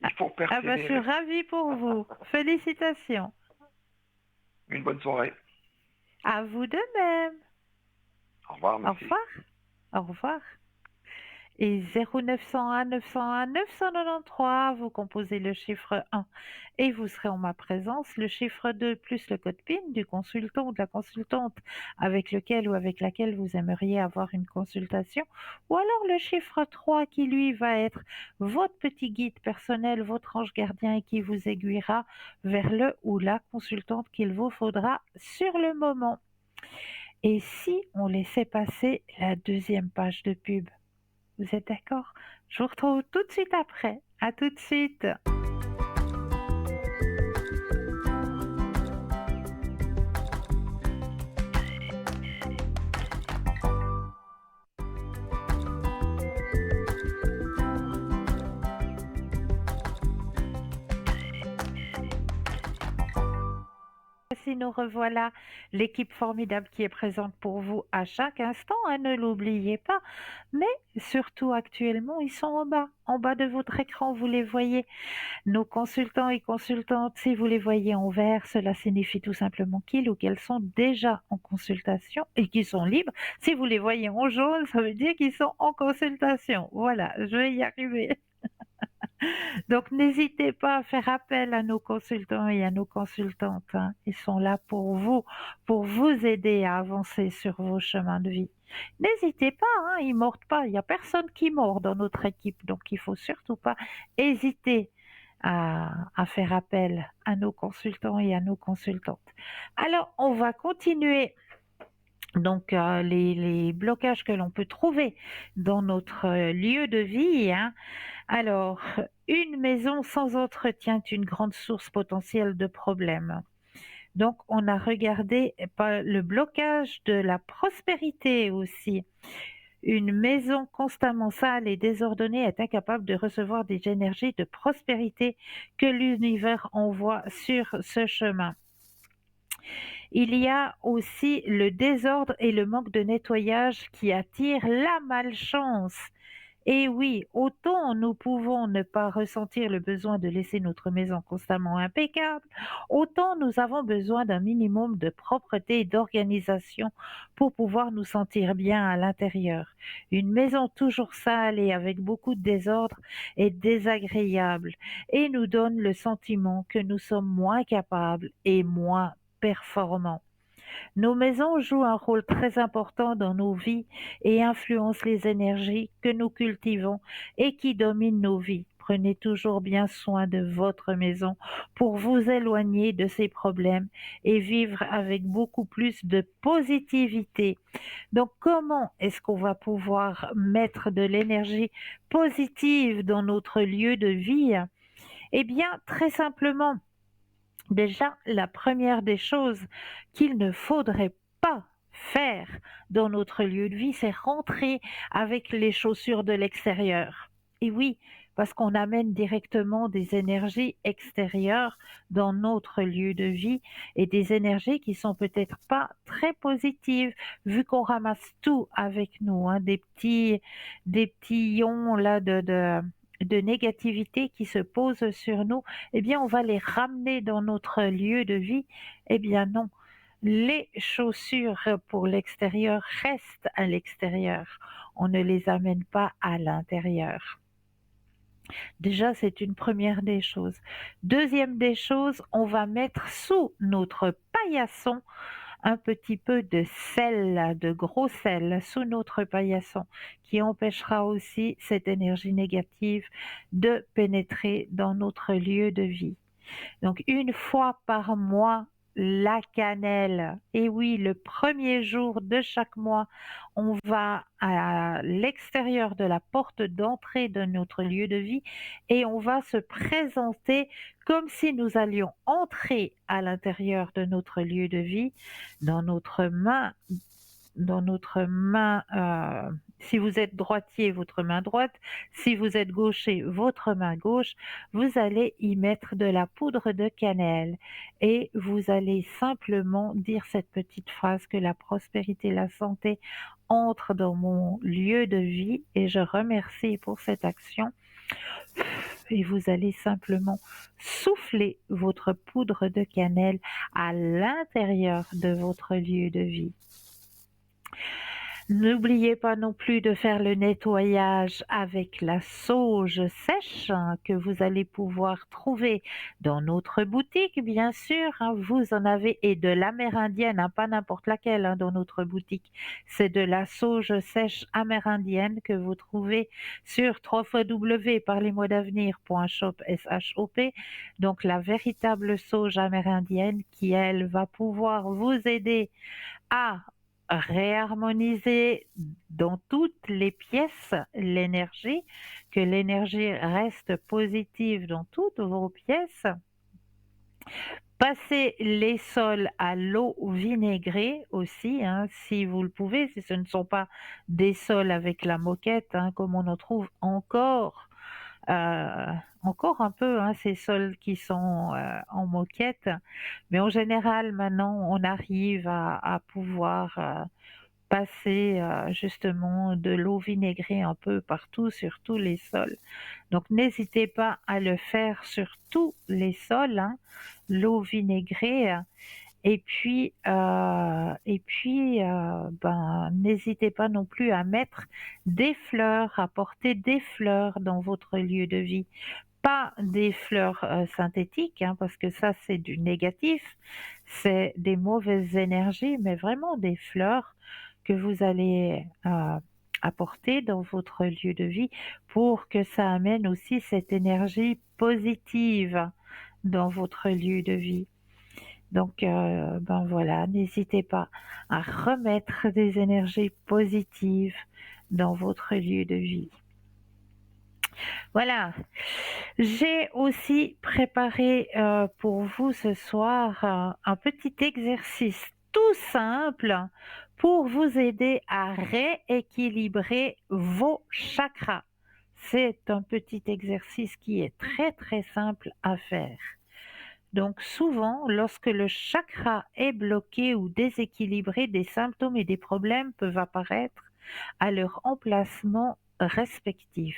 Il faut Ah, bah je suis persévérer. ravie pour vous. Félicitations. Une bonne soirée. À vous de même. Au revoir, Au merci. revoir. Au revoir. et 0901 901 993, vous composez le chiffre 1 et vous serez en ma présence, le chiffre 2 plus le code PIN du consultant ou de la consultante avec lequel ou avec laquelle vous aimeriez avoir une consultation, ou alors le chiffre 3 qui lui va être votre petit guide personnel, votre ange gardien et qui vous aiguillera vers le ou la consultante qu'il vous faudra sur le moment. Et si on laissait passer la deuxième page de pub? Vous êtes d'accord? Je vous retrouve tout de suite après. À tout de suite. Si nous revoilà, l'équipe formidable qui est présente pour vous à chaque instant, hein, ne l'oubliez pas. Mais surtout actuellement, ils sont en bas de votre écran, vous les voyez. Nos consultants et consultantes, si vous les voyez en vert, cela signifie tout simplement qu'ils ou qu'elles sont déjà en consultation et qu'ils sont libres. Si vous les voyez en jaune, ça veut dire qu'ils sont en consultation. Voilà, je vais y arriver. Donc n'hésitez pas à faire appel à nos consultants et à nos consultantes, hein. Ils sont là pour vous aider à avancer sur vos chemins de vie. N'hésitez pas, hein, ils mordent pas. Il n'y a personne qui mord dans notre équipe, donc il faut surtout pas hésiter à faire appel à nos consultants et à nos consultantes. Alors, on va continuer donc les blocages que l'on peut trouver dans notre lieu de vie, hein. Alors, une maison sans entretien est une grande source potentielle de problèmes. Donc, on a regardé le blocage de la prospérité aussi. Une maison constamment sale et désordonnée est incapable de recevoir des énergies de prospérité que l'univers envoie sur ce chemin. Il y a aussi le désordre et le manque de nettoyage qui attirent la malchance. Et oui, autant nous pouvons ne pas ressentir le besoin de laisser notre maison constamment impeccable, autant nous avons besoin d'un minimum de propreté et d'organisation pour pouvoir nous sentir bien à l'intérieur. Une maison toujours sale et avec beaucoup de désordre est désagréable et nous donne le sentiment que nous sommes moins capables et moins performants. Nos maisons jouent un rôle très important dans nos vies et influencent les énergies que nous cultivons et qui dominent nos vies. Prenez toujours bien soin de votre maison pour vous éloigner de ces problèmes et vivre avec beaucoup plus de positivité. Donc, comment est-ce qu'on va pouvoir mettre de l'énergie positive dans notre lieu de vie? Eh bien, très simplement, déjà, la première des choses qu'il ne faudrait pas faire dans notre lieu de vie, c'est rentrer avec les chaussures de l'extérieur. Et oui, parce qu'on amène directement des énergies extérieures dans notre lieu de vie et des énergies qui sont peut-être pas très positives vu qu'on ramasse tout avec nous, hein, des petits ions là de négativité qui se posent sur nous, eh bien, on va les ramener dans notre lieu de vie. Eh bien, non. Les chaussures pour l'extérieur restent à l'extérieur. On ne les amène pas à l'intérieur. Déjà, c'est une première des choses. Deuxième des choses, on va mettre sous notre paillasson un petit peu de sel, de gros sel sous notre paillasson qui empêchera aussi cette énergie négative de pénétrer dans notre lieu de vie. Donc une fois par mois, la cannelle. Et oui, le premier jour de chaque mois, on va à l'extérieur de la porte d'entrée de notre lieu de vie et on va se présenter comme si nous allions entrer à l'intérieur de notre lieu de vie, dans notre main si vous êtes droitier, votre main droite, si vous êtes gaucher, votre main gauche, vous allez y mettre de la poudre de cannelle et vous allez simplement dire cette petite phrase que la prospérité et la santé entrent dans mon lieu de vie et je remercie pour cette action. Et vous allez simplement souffler votre poudre de cannelle à l'intérieur de votre lieu de vie. N'oubliez pas non plus de faire le nettoyage avec la sauge sèche que vous allez pouvoir trouver dans notre boutique, bien sûr, hein. Vous en avez et de l'amérindienne, hein, pas n'importe laquelle hein, dans notre boutique. C'est de la sauge sèche amérindienne que vous trouvez sur www.parlez-moi-d'avenir.shop, S-H-O-P. Donc la véritable sauge amérindienne qui, elle, va pouvoir vous aider à réharmoniser dans toutes les pièces l'énergie, que l'énergie reste positive dans toutes vos pièces. Passez les sols à l'eau vinaigrée aussi, hein, si vous le pouvez, si ce ne sont pas des sols avec la moquette, hein, comme on en trouve encore un peu, hein, ces sols qui sont en moquette, mais en général maintenant on arrive à pouvoir passer justement de l'eau vinaigrée un peu partout sur tous les sols. Donc n'hésitez pas à le faire sur tous les sols, hein, l'eau vinaigrée. Ben, n'hésitez pas non plus à mettre des fleurs, à porter des fleurs dans votre lieu de vie. Pas des fleurs synthétiques, hein, parce que ça c'est du négatif, c'est des mauvaises énergies, mais vraiment des fleurs que vous allez apporter dans votre lieu de vie pour que ça amène aussi cette énergie positive dans votre lieu de vie. Donc, ben voilà, n'hésitez pas à remettre des énergies positives dans votre lieu de vie. Voilà, j'ai aussi préparé pour vous ce soir un petit exercice tout simple pour vous aider à rééquilibrer vos chakras. C'est un petit exercice qui est très très simple à faire. Donc souvent, lorsque le chakra est bloqué ou déséquilibré, des symptômes et des problèmes peuvent apparaître à leur emplacement respectif.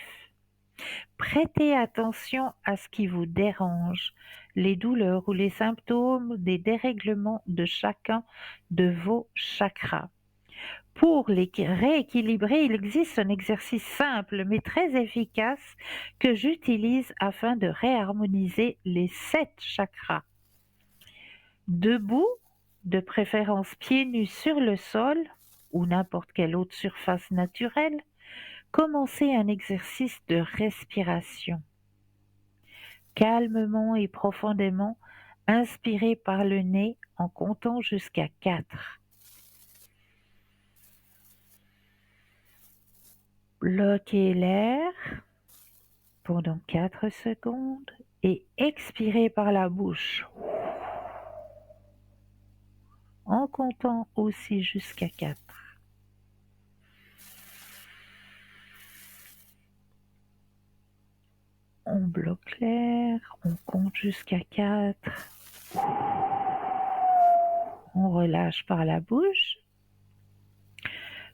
Prêtez attention à ce qui vous dérange, les douleurs ou les symptômes des dérèglements de chacun de vos chakras. Pour les rééquilibrer, il existe un exercice simple mais très efficace que j'utilise afin de réharmoniser les 7 chakras. Debout, de préférence pieds nus sur le sol ou n'importe quelle autre surface naturelle, commencez un exercice de respiration. Calmement et profondément, inspirez par le nez en comptant jusqu'à 4. Bloquez l'air pendant 4 secondes et expirez par la bouche en comptant aussi jusqu'à 4. On bloque l'air, on compte jusqu'à 4. On relâche par la bouche.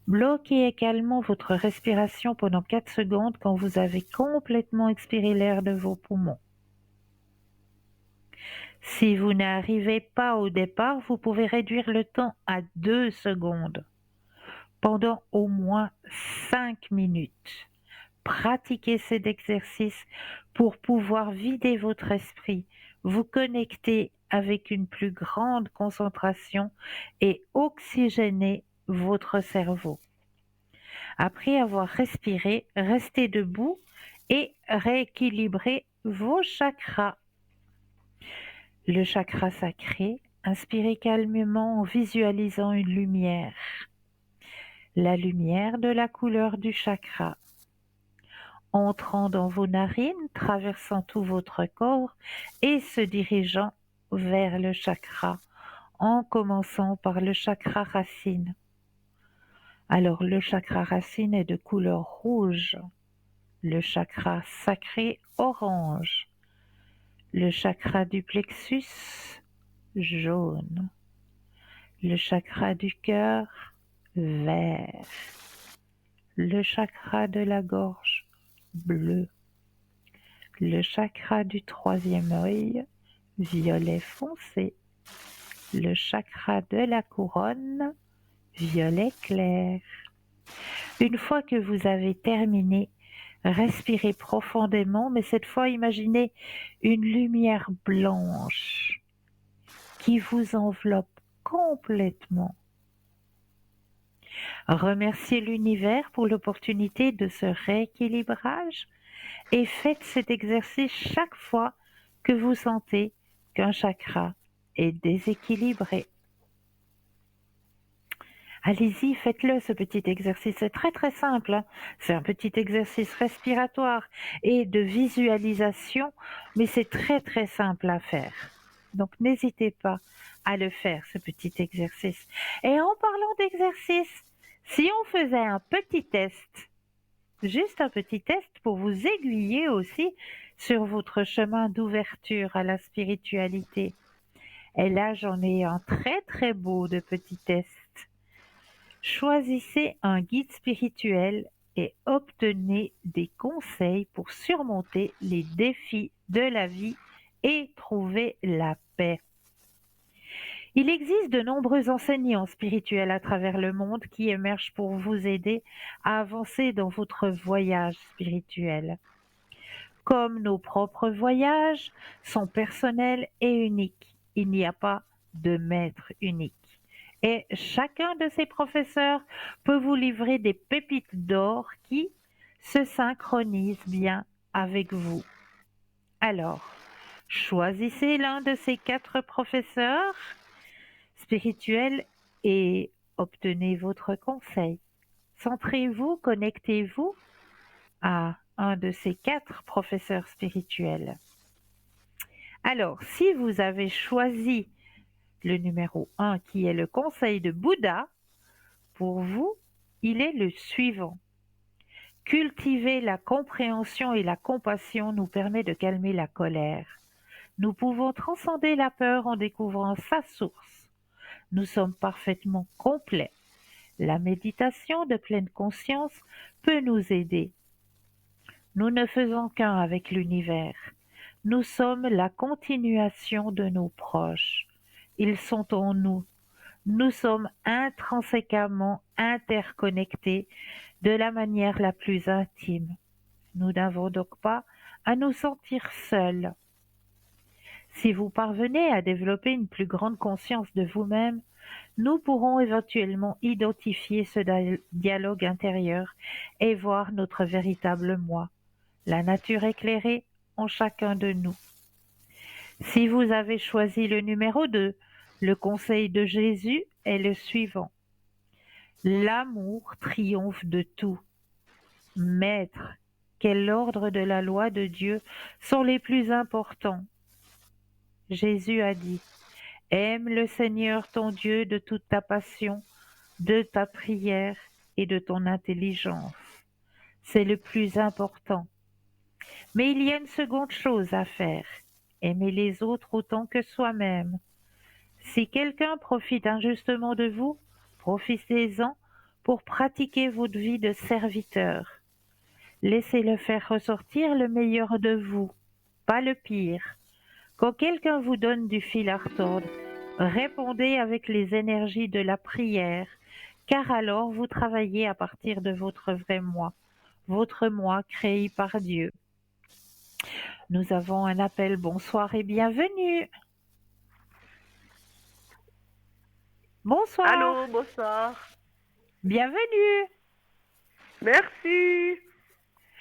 Bloquez également votre respiration pendant 4 secondes quand vous avez complètement expiré l'air de vos poumons. Si vous n'arrivez pas au départ, vous pouvez réduire le temps à 2 secondes pendant au moins 5 minutes. Pratiquez cet exercice pour pouvoir vider votre esprit, vous connecter avec une plus grande concentration et oxygéner votre cerveau. Après avoir respiré, restez debout et rééquilibrez vos chakras. Le chakra sacré, inspirez calmement en visualisant une lumière. La lumière de la couleur du chakra. Entrant dans vos narines, traversant tout votre corps et se dirigeant vers le chakra, en commençant par le chakra racine. Alors le chakra racine est de couleur rouge, le chakra sacré orange, le chakra du plexus jaune, le chakra du cœur vert, le chakra de la gorge bleu, le chakra du troisième œil violet foncé, le chakra de la couronne violet clair, Une fois que vous avez terminé, respirez profondément, mais cette fois imaginez une lumière blanche qui vous enveloppe complètement. Remerciez l'univers pour l'opportunité de ce rééquilibrage et faites cet exercice chaque fois que vous sentez qu'un chakra est déséquilibré. Allez-y, faites-le ce petit exercice, c'est très très simple, hein. C'est un petit exercice respiratoire et de visualisation, mais c'est très très simple à faire. Donc n'hésitez pas à le faire, ce petit exercice. Et en parlant d'exercice, si on faisait un petit test, juste un petit test pour vous aiguiller aussi sur votre chemin d'ouverture à la spiritualité. Et là, j'en ai un très très beau de petit test. Choisissez un guide spirituel et obtenez des conseils pour surmonter les défis de la vie et trouver la paix. Il existe de nombreux enseignants spirituels à travers le monde qui émergent pour vous aider à avancer dans votre voyage spirituel. Comme nos propres voyages sont personnels et uniques, il n'y a pas de maître unique. Et chacun de ces professeurs peut vous livrer des pépites d'or qui se synchronisent bien avec vous. Alors, choisissez l'un de ces 4 professeurs spirituels et obtenez votre conseil. Centrez-vous, connectez-vous à un de ces 4 professeurs spirituels. Alors, si vous avez choisi le numéro 1 qui est le conseil de Bouddha, pour vous, il est le suivant. Cultiver la compréhension et la compassion nous permet de calmer la colère. Nous pouvons transcender la peur en découvrant sa source. Nous sommes parfaitement complets. La méditation de pleine conscience peut nous aider. Nous ne faisons qu'un avec l'univers. Nous sommes la continuation de nos proches. Ils sont en nous. Nous sommes intrinsèquement interconnectés de la manière la plus intime. Nous n'avons donc pas à nous sentir seuls. Si vous parvenez à développer une plus grande conscience de vous-même, nous pourrons éventuellement identifier ce dialogue intérieur et voir notre véritable moi, la nature éclairée en chacun de nous. Si vous avez choisi le numéro 2, le conseil de Jésus est le suivant. L'amour triomphe de tout. Maître, quel ordre de la loi de Dieu sont les plus importants? Jésus a dit, aime le Seigneur ton Dieu de toute ta passion, de ta prière et de ton intelligence. C'est le plus important. Mais il y a une seconde chose à faire. Aimer les autres autant que soi-même. Si quelqu'un profite injustement de vous, profitez-en pour pratiquer votre vie de serviteur. Laissez-le faire ressortir le meilleur de vous, pas le pire. Quand quelqu'un vous donne du fil à retordre, répondez avec les énergies de la prière, car alors vous travaillez à partir de votre vrai moi, votre moi créé par Dieu. Nous avons un appel. Bonsoir et bienvenue. Bonsoir. Allô, bonsoir. Bienvenue. Merci.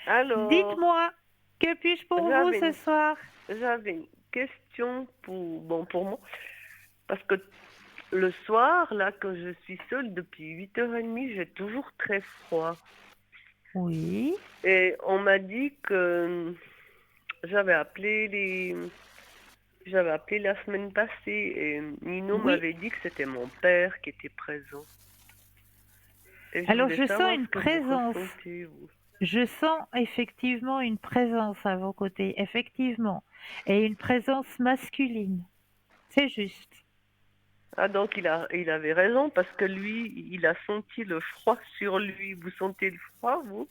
Alors, Dites-moi, que puis-je pour vous ce soir? J'avais une question pour moi. Parce que le soir, là, quand je suis seule depuis 8h30, j'ai toujours très froid. Oui. Et on m'a dit que j'avais appelé la semaine passée et Nino m'avait dit que c'était mon père qui était présent. Alors je sens une présence. Je sens effectivement une présence à vos côtés, effectivement. Et une présence masculine. C'est juste. Ah donc il avait raison parce que lui, il a senti le froid sur lui. Vous sentez le froid, vous?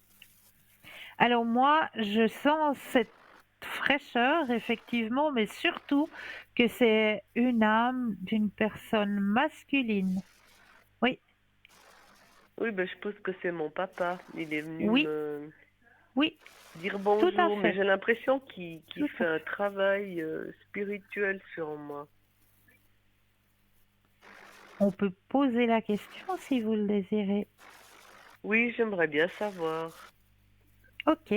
Alors moi, je sens cette fraîcheur, effectivement, mais surtout que c'est une âme d'une personne masculine. Oui. Oui, ben, je pense que c'est mon papa. Il est venu Oui, me oui, dire tout à bonjour, mais fait. j'ai l'impression qu'il Tout à fait un fait. travail spirituel sur moi. On peut poser la question si vous le désirez. Oui, j'aimerais bien savoir. Ok.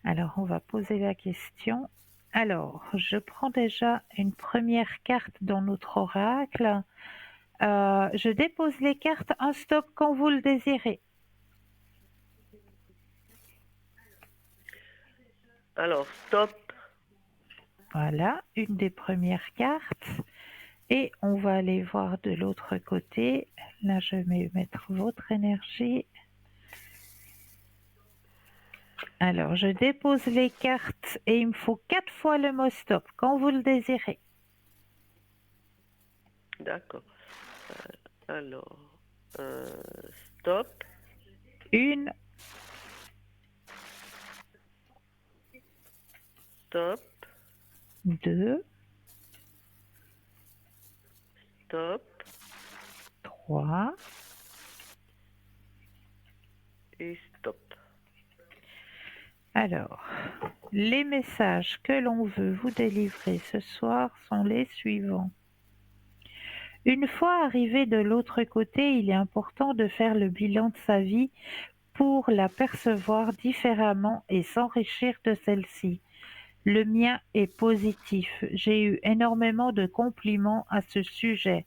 Alors, on va poser la question. Alors, je prends déjà une première carte dans notre oracle. Je dépose les cartes en stop quand vous le désirez. Alors, stop. Voilà, une des premières cartes. Et on va aller voir de l'autre côté. Là, je vais mettre votre énergie. Alors, je dépose les cartes et il me faut 4 fois le mot stop quand vous le désirez. D'accord. Alors, stop, Une, stop, deux, stop trois. et stop. Alors, les messages que l'on veut vous délivrer ce soir sont les suivants. Une fois arrivé de l'autre côté, il est important de faire le bilan de sa vie pour la percevoir différemment et s'enrichir de celle-ci. Le mien est positif. J'ai eu énormément de compliments à ce sujet.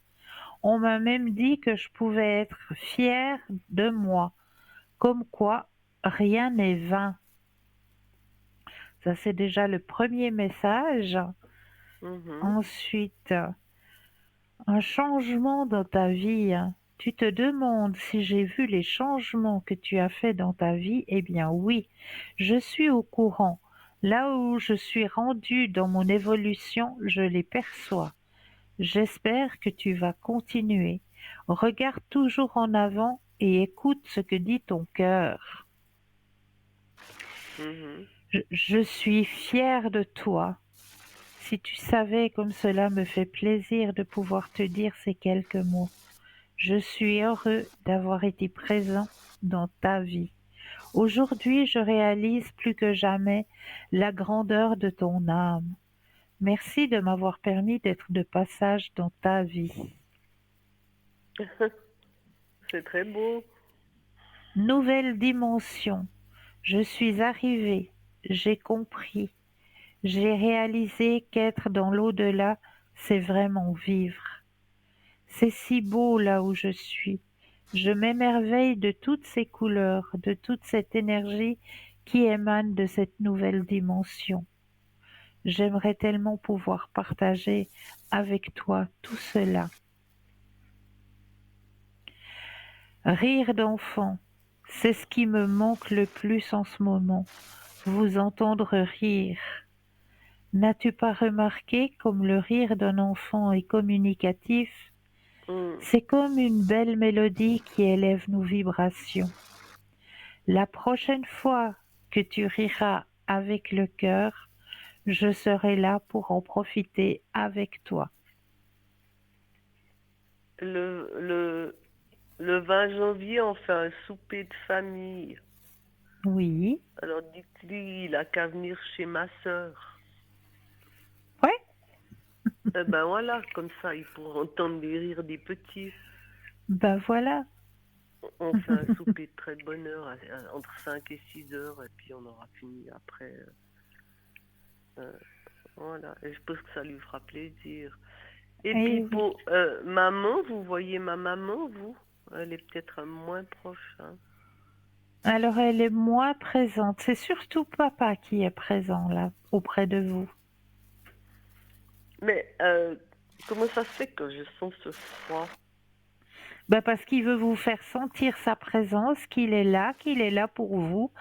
On m'a même dit que je pouvais être fière de moi, comme quoi rien n'est vain. Ça, c'est déjà le premier message. Mhm. Ensuite, un changement dans ta vie. Tu te demandes si j'ai vu les changements que tu as faits dans ta vie. Eh bien oui, je suis au courant. Là où je suis rendue dans mon évolution, je les perçois. J'espère que tu vas continuer. Regarde toujours en avant et écoute ce que dit ton cœur. Mhm. Je suis fière de toi. Si tu savais comme cela me fait plaisir de pouvoir te dire ces quelques mots. Je suis heureux d'avoir été présent dans ta vie. Aujourd'hui, je réalise plus que jamais la grandeur de ton âme. Merci de m'avoir permis d'être de passage dans ta vie. C'est très beau. Nouvelle dimension. Je suis arrivée, j'ai compris, j'ai réalisé qu'être dans l'au-delà, c'est vraiment vivre. C'est si beau là où je suis. Je m'émerveille de toutes ces couleurs, de toute cette énergie qui émane de cette nouvelle dimension. J'aimerais tellement pouvoir partager avec toi tout cela. Rire d'enfant, c'est ce qui me manque le plus en ce moment. Vous entendre rire. N'as-tu pas remarqué comme le rire d'un enfant est communicatif? Mm. C'est comme une belle mélodie qui élève nos vibrations. La prochaine fois que tu riras avec le cœur, je serai là pour en profiter avec toi. Le, le, le 20 janvier, on fait un souper de famille. Oui, Alors dites-lui, il a qu'à venir chez ma sœur. ouais, Eh ben voilà, comme ça, il pourra entendre les rires des petits. ben voilà. On fait un souper de très bonne heure, entre 5 et 6 heures, et puis on aura fini après. Euh, voilà, et je pense que ça lui fera plaisir. Et puis Eh oui. pour maman, vous voyez ma maman, vous? Elle est peut-être moins proche, hein. Alors elle est moins présente. C'est surtout papa qui est présent là, auprès de vous. Mais comment ça se fait que je sens ce froid? Ben parce qu'il veut vous faire sentir sa présence, qu'il est là pour vous,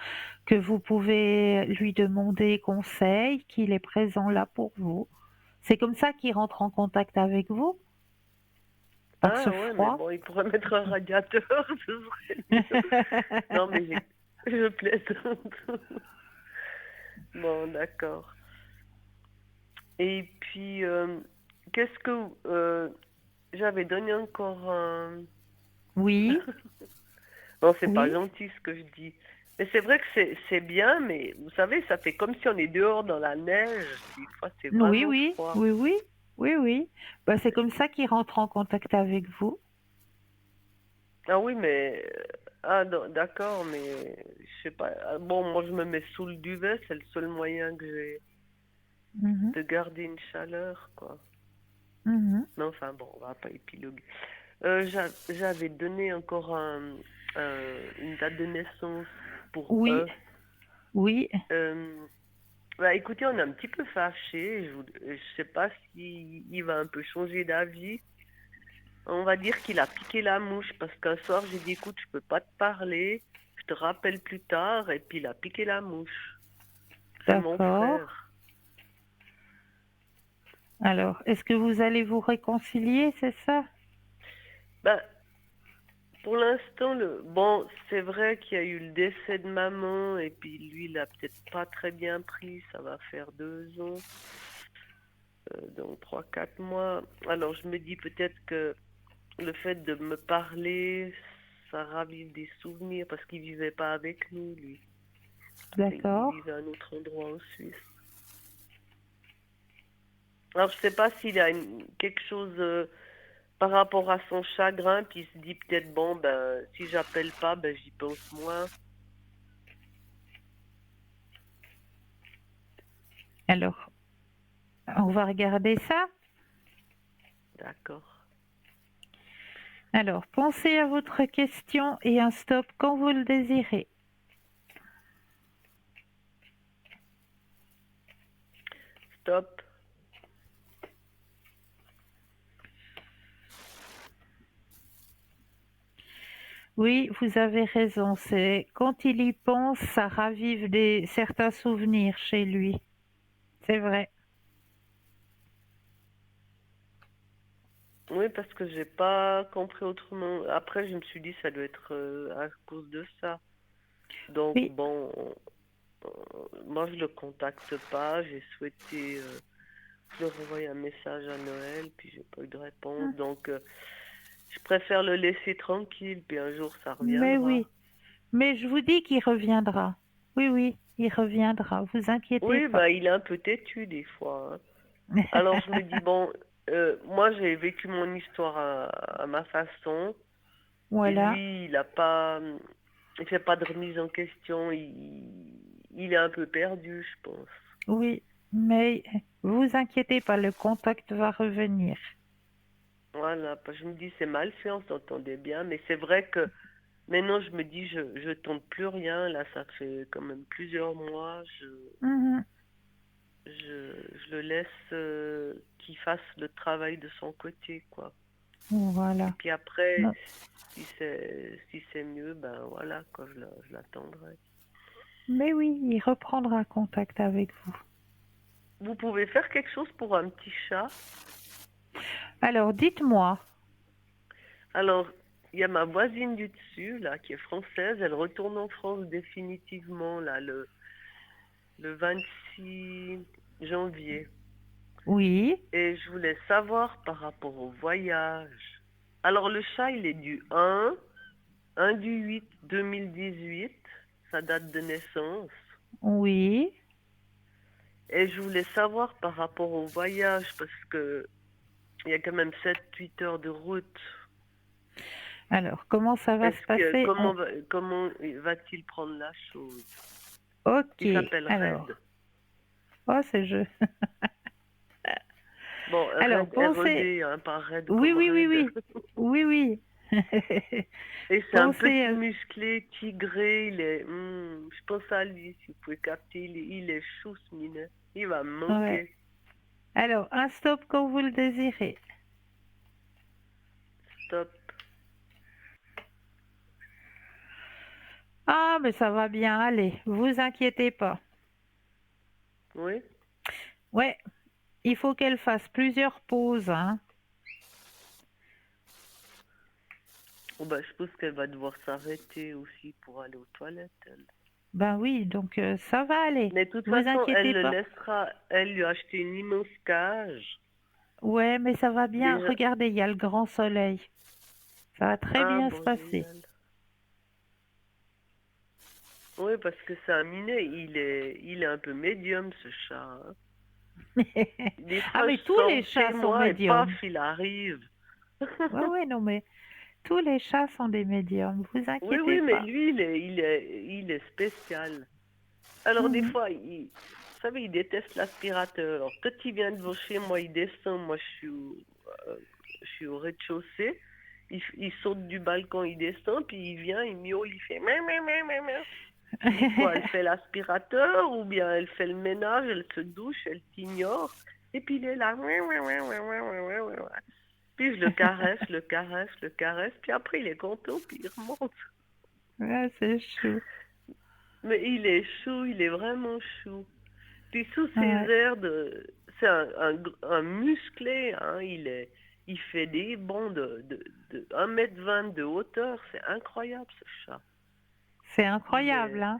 que vous pouvez lui demander conseil, qu'il est présent là pour vous. C'est comme ça qu'il rentre en contact avec vous, par ce Ah ouais, mais froid. bon, il pourrait mettre un radiateur, ce serait mieux. Non, mais je plaisante. Bon, d'accord. Et puis, qu'est-ce que j'avais donné encore un Oui, Non, c'est pas oui, gentil ce que je dis. Mais c'est vrai que c'est bien, mais vous savez, ça fait comme si on est dehors dans la neige. Des fois, c'est oui, vraiment oui, froid. oui, oui, oui, oui. Bah, c'est comme ça qu'il rentre en contact avec vous. Ah oui, mais... Ah, d'accord, mais... Je sais pas. Ah, bon, moi, je me mets sous le duvet. C'est le seul moyen que j'ai Mhm, de garder une chaleur, quoi. mhm. Mais enfin, bon, on va pas épiloguer. J'avais donné encore une date de naissance pour Oui, eux. oui. Bah, écoutez, on est un petit peu fâchés. Je sais pas si il va un peu changer d'avis. On va dire qu'il a piqué la mouche parce qu'un soir, j'ai dit, écoute, je peux pas te parler. Je te rappelle plus tard. Et puis, il a piqué la mouche. C'est mon D'accord. frère. Alors, est-ce que vous allez vous réconcilier, c'est ça? Bah, pour l'instant, bon, c'est vrai qu'il y a eu le décès de maman. Et puis, lui, il a peut-être pas très bien pris. Ça va faire 2 ans. Donc 3, 4 mois. Alors, je me dis peut-être que le fait de me parler, ça ravive des souvenirs parce qu'il vivait pas avec nous, lui. Il D'accord. vivait à un autre endroit en Suisse. Alors, je sais pas s'il a quelque chose par rapport à son chagrin, puis il se dit peut-être, bon, ben, si j'appelle pas, ben, j'y pense moins. Alors, on va regarder ça. D'accord. Alors, pensez à votre question et un stop quand vous le désirez. Stop. Oui, vous avez raison. C'est quand il y pense, ça ravive certains souvenirs chez lui. C'est vrai. Oui, parce que j'ai pas compris autrement. Après, je me suis dit, ça doit être à cause de ça. Donc, Oui. bon, moi, je le contacte pas. J'ai souhaité leur envoyer un message à Noël, puis j'ai pas eu de réponse. Donc, je préfère le laisser tranquille, puis un jour, ça Mais reviendra. oui. Mais je vous dis qu'il reviendra. Oui, oui, il reviendra. Vous inquiétez Oui, pas. bah, il est un peu têtu des fois, hein. Alors, je me dis, bon, moi, j'ai vécu mon histoire à ma façon, et Voilà. lui, il fait pas de remise en question. Il est un peu perdu, je pense. Oui. Mais vous inquiétez pas, le contact va revenir. Voilà, je me dis, c'est mal fait, on s'entendait bien, mais c'est vrai que maintenant, je me dis, je tente plus rien. Là, ça fait quand même plusieurs mois. Mhm. Je le laisse qu'il fasse le travail de son côté, quoi. Et Voilà. puis après, Non. si c'est mieux, ben voilà, quoi, je l'attendrai. Mais oui, il reprendra contact avec vous. Vous pouvez faire quelque chose pour un petit chat? Alors, dites-moi. Alors, il y a ma voisine du dessus, là, qui est française. Elle retourne en France définitivement, là, le 26 janvier. Oui, Et je voulais savoir par rapport au voyage. Alors, le chat, il est du 1 du 8 2018, sa date de naissance. oui. Et je voulais savoir par rapport au voyage, parce que il y a quand même 7, 8 heures de route. Alors, comment ça va se passer? Comment va-t-il prendre la chose? Ok. Il s'appelle Alors, Red. oh, c'est jeu. Bon, Alors, Red, pensez. R-E-D, hein, pas Red Oui, comme oui, oui, Red. oui. Oui, oui. Et c'est un Pensez. petit musclé, tigré, je pense à lui, si vous pouvez capter, il est chou ce minet. Il va me Ouais. manquer. Alors, un stop quand vous le désirez. Stop. Ah, mais ça va bien aller. Vous inquiétez pas. Oui. Ouais, il faut qu'elle fasse plusieurs pauses, hein. Oh, bah, je pense qu'elle va devoir s'arrêter aussi pour aller aux toilettes, elle. Ben oui, donc ça va aller. Mais de toute Vous façon, elle inquiétez le pas. laissera. Elle lui a acheté une immense cage. Ouais, mais ça va bien. Déjà. Regardez, il y a le grand soleil. Ça va très Ah bien se bon, passer. génial. Oui, parce que c'est un minet, il est un peu médium ce chat, hein. Des Ah, fois, je mais tous les sors de chez chats sont moi et paf, médiums. il arrive. Ouais, ouais, non, mais tous les chats sont des médiums, vous Oui, inquiétez oui, mais pas. lui, il est spécial. Alors, des Mhm. fois, vous savez, il déteste l'aspirateur. Alors, quand il vient devant chez moi, il descend. Moi, je suis au rez-de-chaussée. Il saute du balcon, il descend, puis il vient, il miaule, il fait miaou, miaou, miaou, miaou, miaou. Je dis quoi, elle fait l'aspirateur ou bien elle fait le ménage, elle se douche, elle t'ignore. Et puis il est là. Miaou, miaou, miaou, miaou, miaou, miaou, miaou. Puis je le caresse, le caresse, le caresse. Puis après, il est content, puis il remonte. Ouais, c'est chou. Mais il est chou, il est vraiment chou. Puis sous ses Ouais. airs de... C'est un musclé, hein. Il fait des bonds de 1,20 m de hauteur. C'est incroyable, ce chat. C'est Il incroyable, est... hein.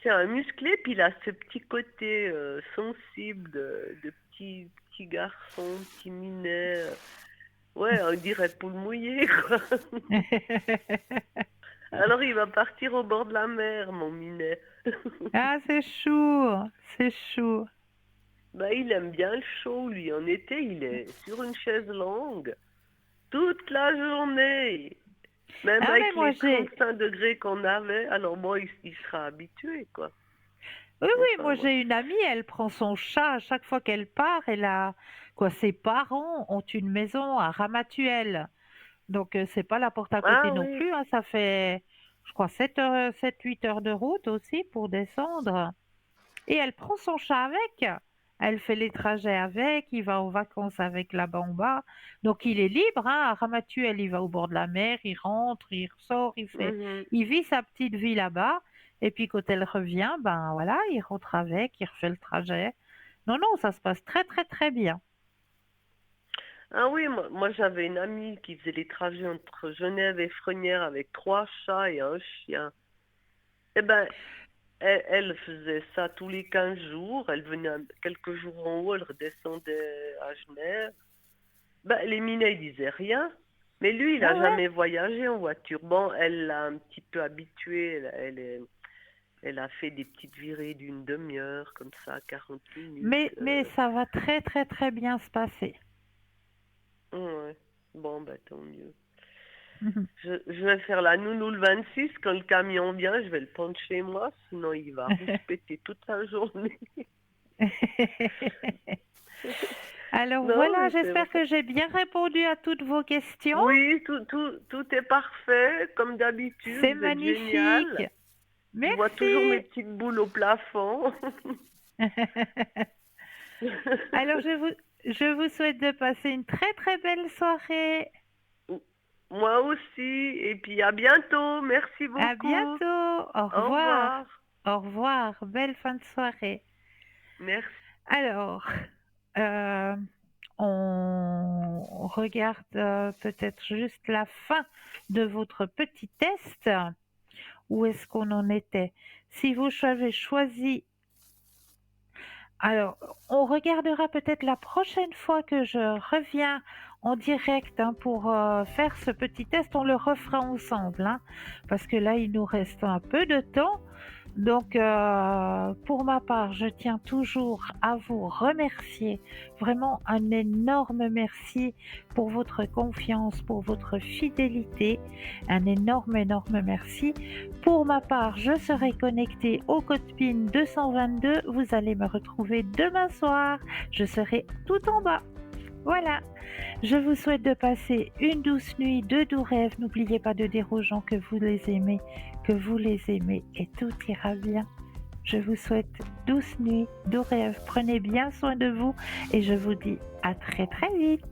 C'est un musclé, puis il a ce petit côté sensible de petit garçon, petit minet. Ouais, on dirait poule mouillée, quoi. Alors il va partir au bord de la mer, mon minet. Ah, c'est chou, c'est chou. Bah, il aime bien le chaud, lui. En été, il est sur une chaise longue toute la journée. Même Ah, mais avec moi les j'ai, 35 degrés qu'on avait, alors bon, il sera habitué, quoi. oui, oui, Enfin, moi moi. j'ai une amie, elle prend son chat à chaque fois qu'elle part. Elle a, quoi, ses parents ont une maison à Ramatuelle. Donc, c'est pas la porte à côté Ah non oui. plus, hein. Ça fait, je crois, 7 heures, 7, 8 heures de route aussi pour descendre. Et elle prend son chat avec. Elle fait les trajets avec, il va en vacances avec là-bas en bas. Donc, il est libre, hein. À Ramatuelle, il va au bord de la mer, il rentre, il ressort, Mhm. il vit sa petite vie là-bas. Et puis, quand elle revient, ben voilà, il rentre avec, il refait le trajet. Non, non, ça se passe très, très, très bien. Ah oui, moi j'avais une amie qui faisait les trajets entre Genève et Frenières avec 3 chats et un chien. Eh ben, elle faisait ça tous les 15 jours. Elle venait quelques jours en haut, elle redescendait à Genève. Ben, les minets, ils disaient rien. Mais lui, il Ah n'a ouais? jamais voyagé en voiture. Bon, elle l'a un petit peu habitué. Elle a fait des petites virées d'une demi-heure, comme ça, 40 minutes. Mais ça va très, très, très bien se passer. Ouais. Bon, bah tant mieux. Je vais faire la nounou le 26. Quand le camion vient, je vais le prendre chez moi. Sinon, il va rouspéter toute la journée. Alors Non, voilà, mais c'est j'espère vrai. que j'ai bien répondu à toutes vos questions. Oui, tout est parfait, comme d'habitude. C'est Vous êtes magnifique. génial. Je vois toujours mes Merci. petites boules au plafond. Alors je vous souhaite de passer une très très belle soirée. Moi aussi. Et puis à bientôt. Merci À beaucoup. bientôt. Au Au revoir. revoir. Au revoir. Belle fin de soirée. Merci. Alors, euh, on regarde peut-être juste la fin de votre petit test. Où est-ce qu'on en était? Si vous avez choisi... Alors, on regardera peut-être la prochaine fois que je reviens en direct, hein, pour faire ce petit test. On le refera ensemble, hein, parce que là, il nous reste un peu de temps. Donc, pour ma part, je tiens toujours à vous remercier. Vraiment un énorme merci pour votre confiance, pour votre fidélité. Un énorme, énorme merci. Pour ma part, je serai connectée au code PIN 222. Vous allez me retrouver demain soir. Je serai tout en bas. Voilà. Je vous souhaite de passer une douce nuit, de doux rêves. N'oubliez pas de dire aux gens que vous les aimez et tout ira bien. Je vous souhaite douce nuit, doux rêves. Prenez bien soin de vous et je vous dis à très très vite.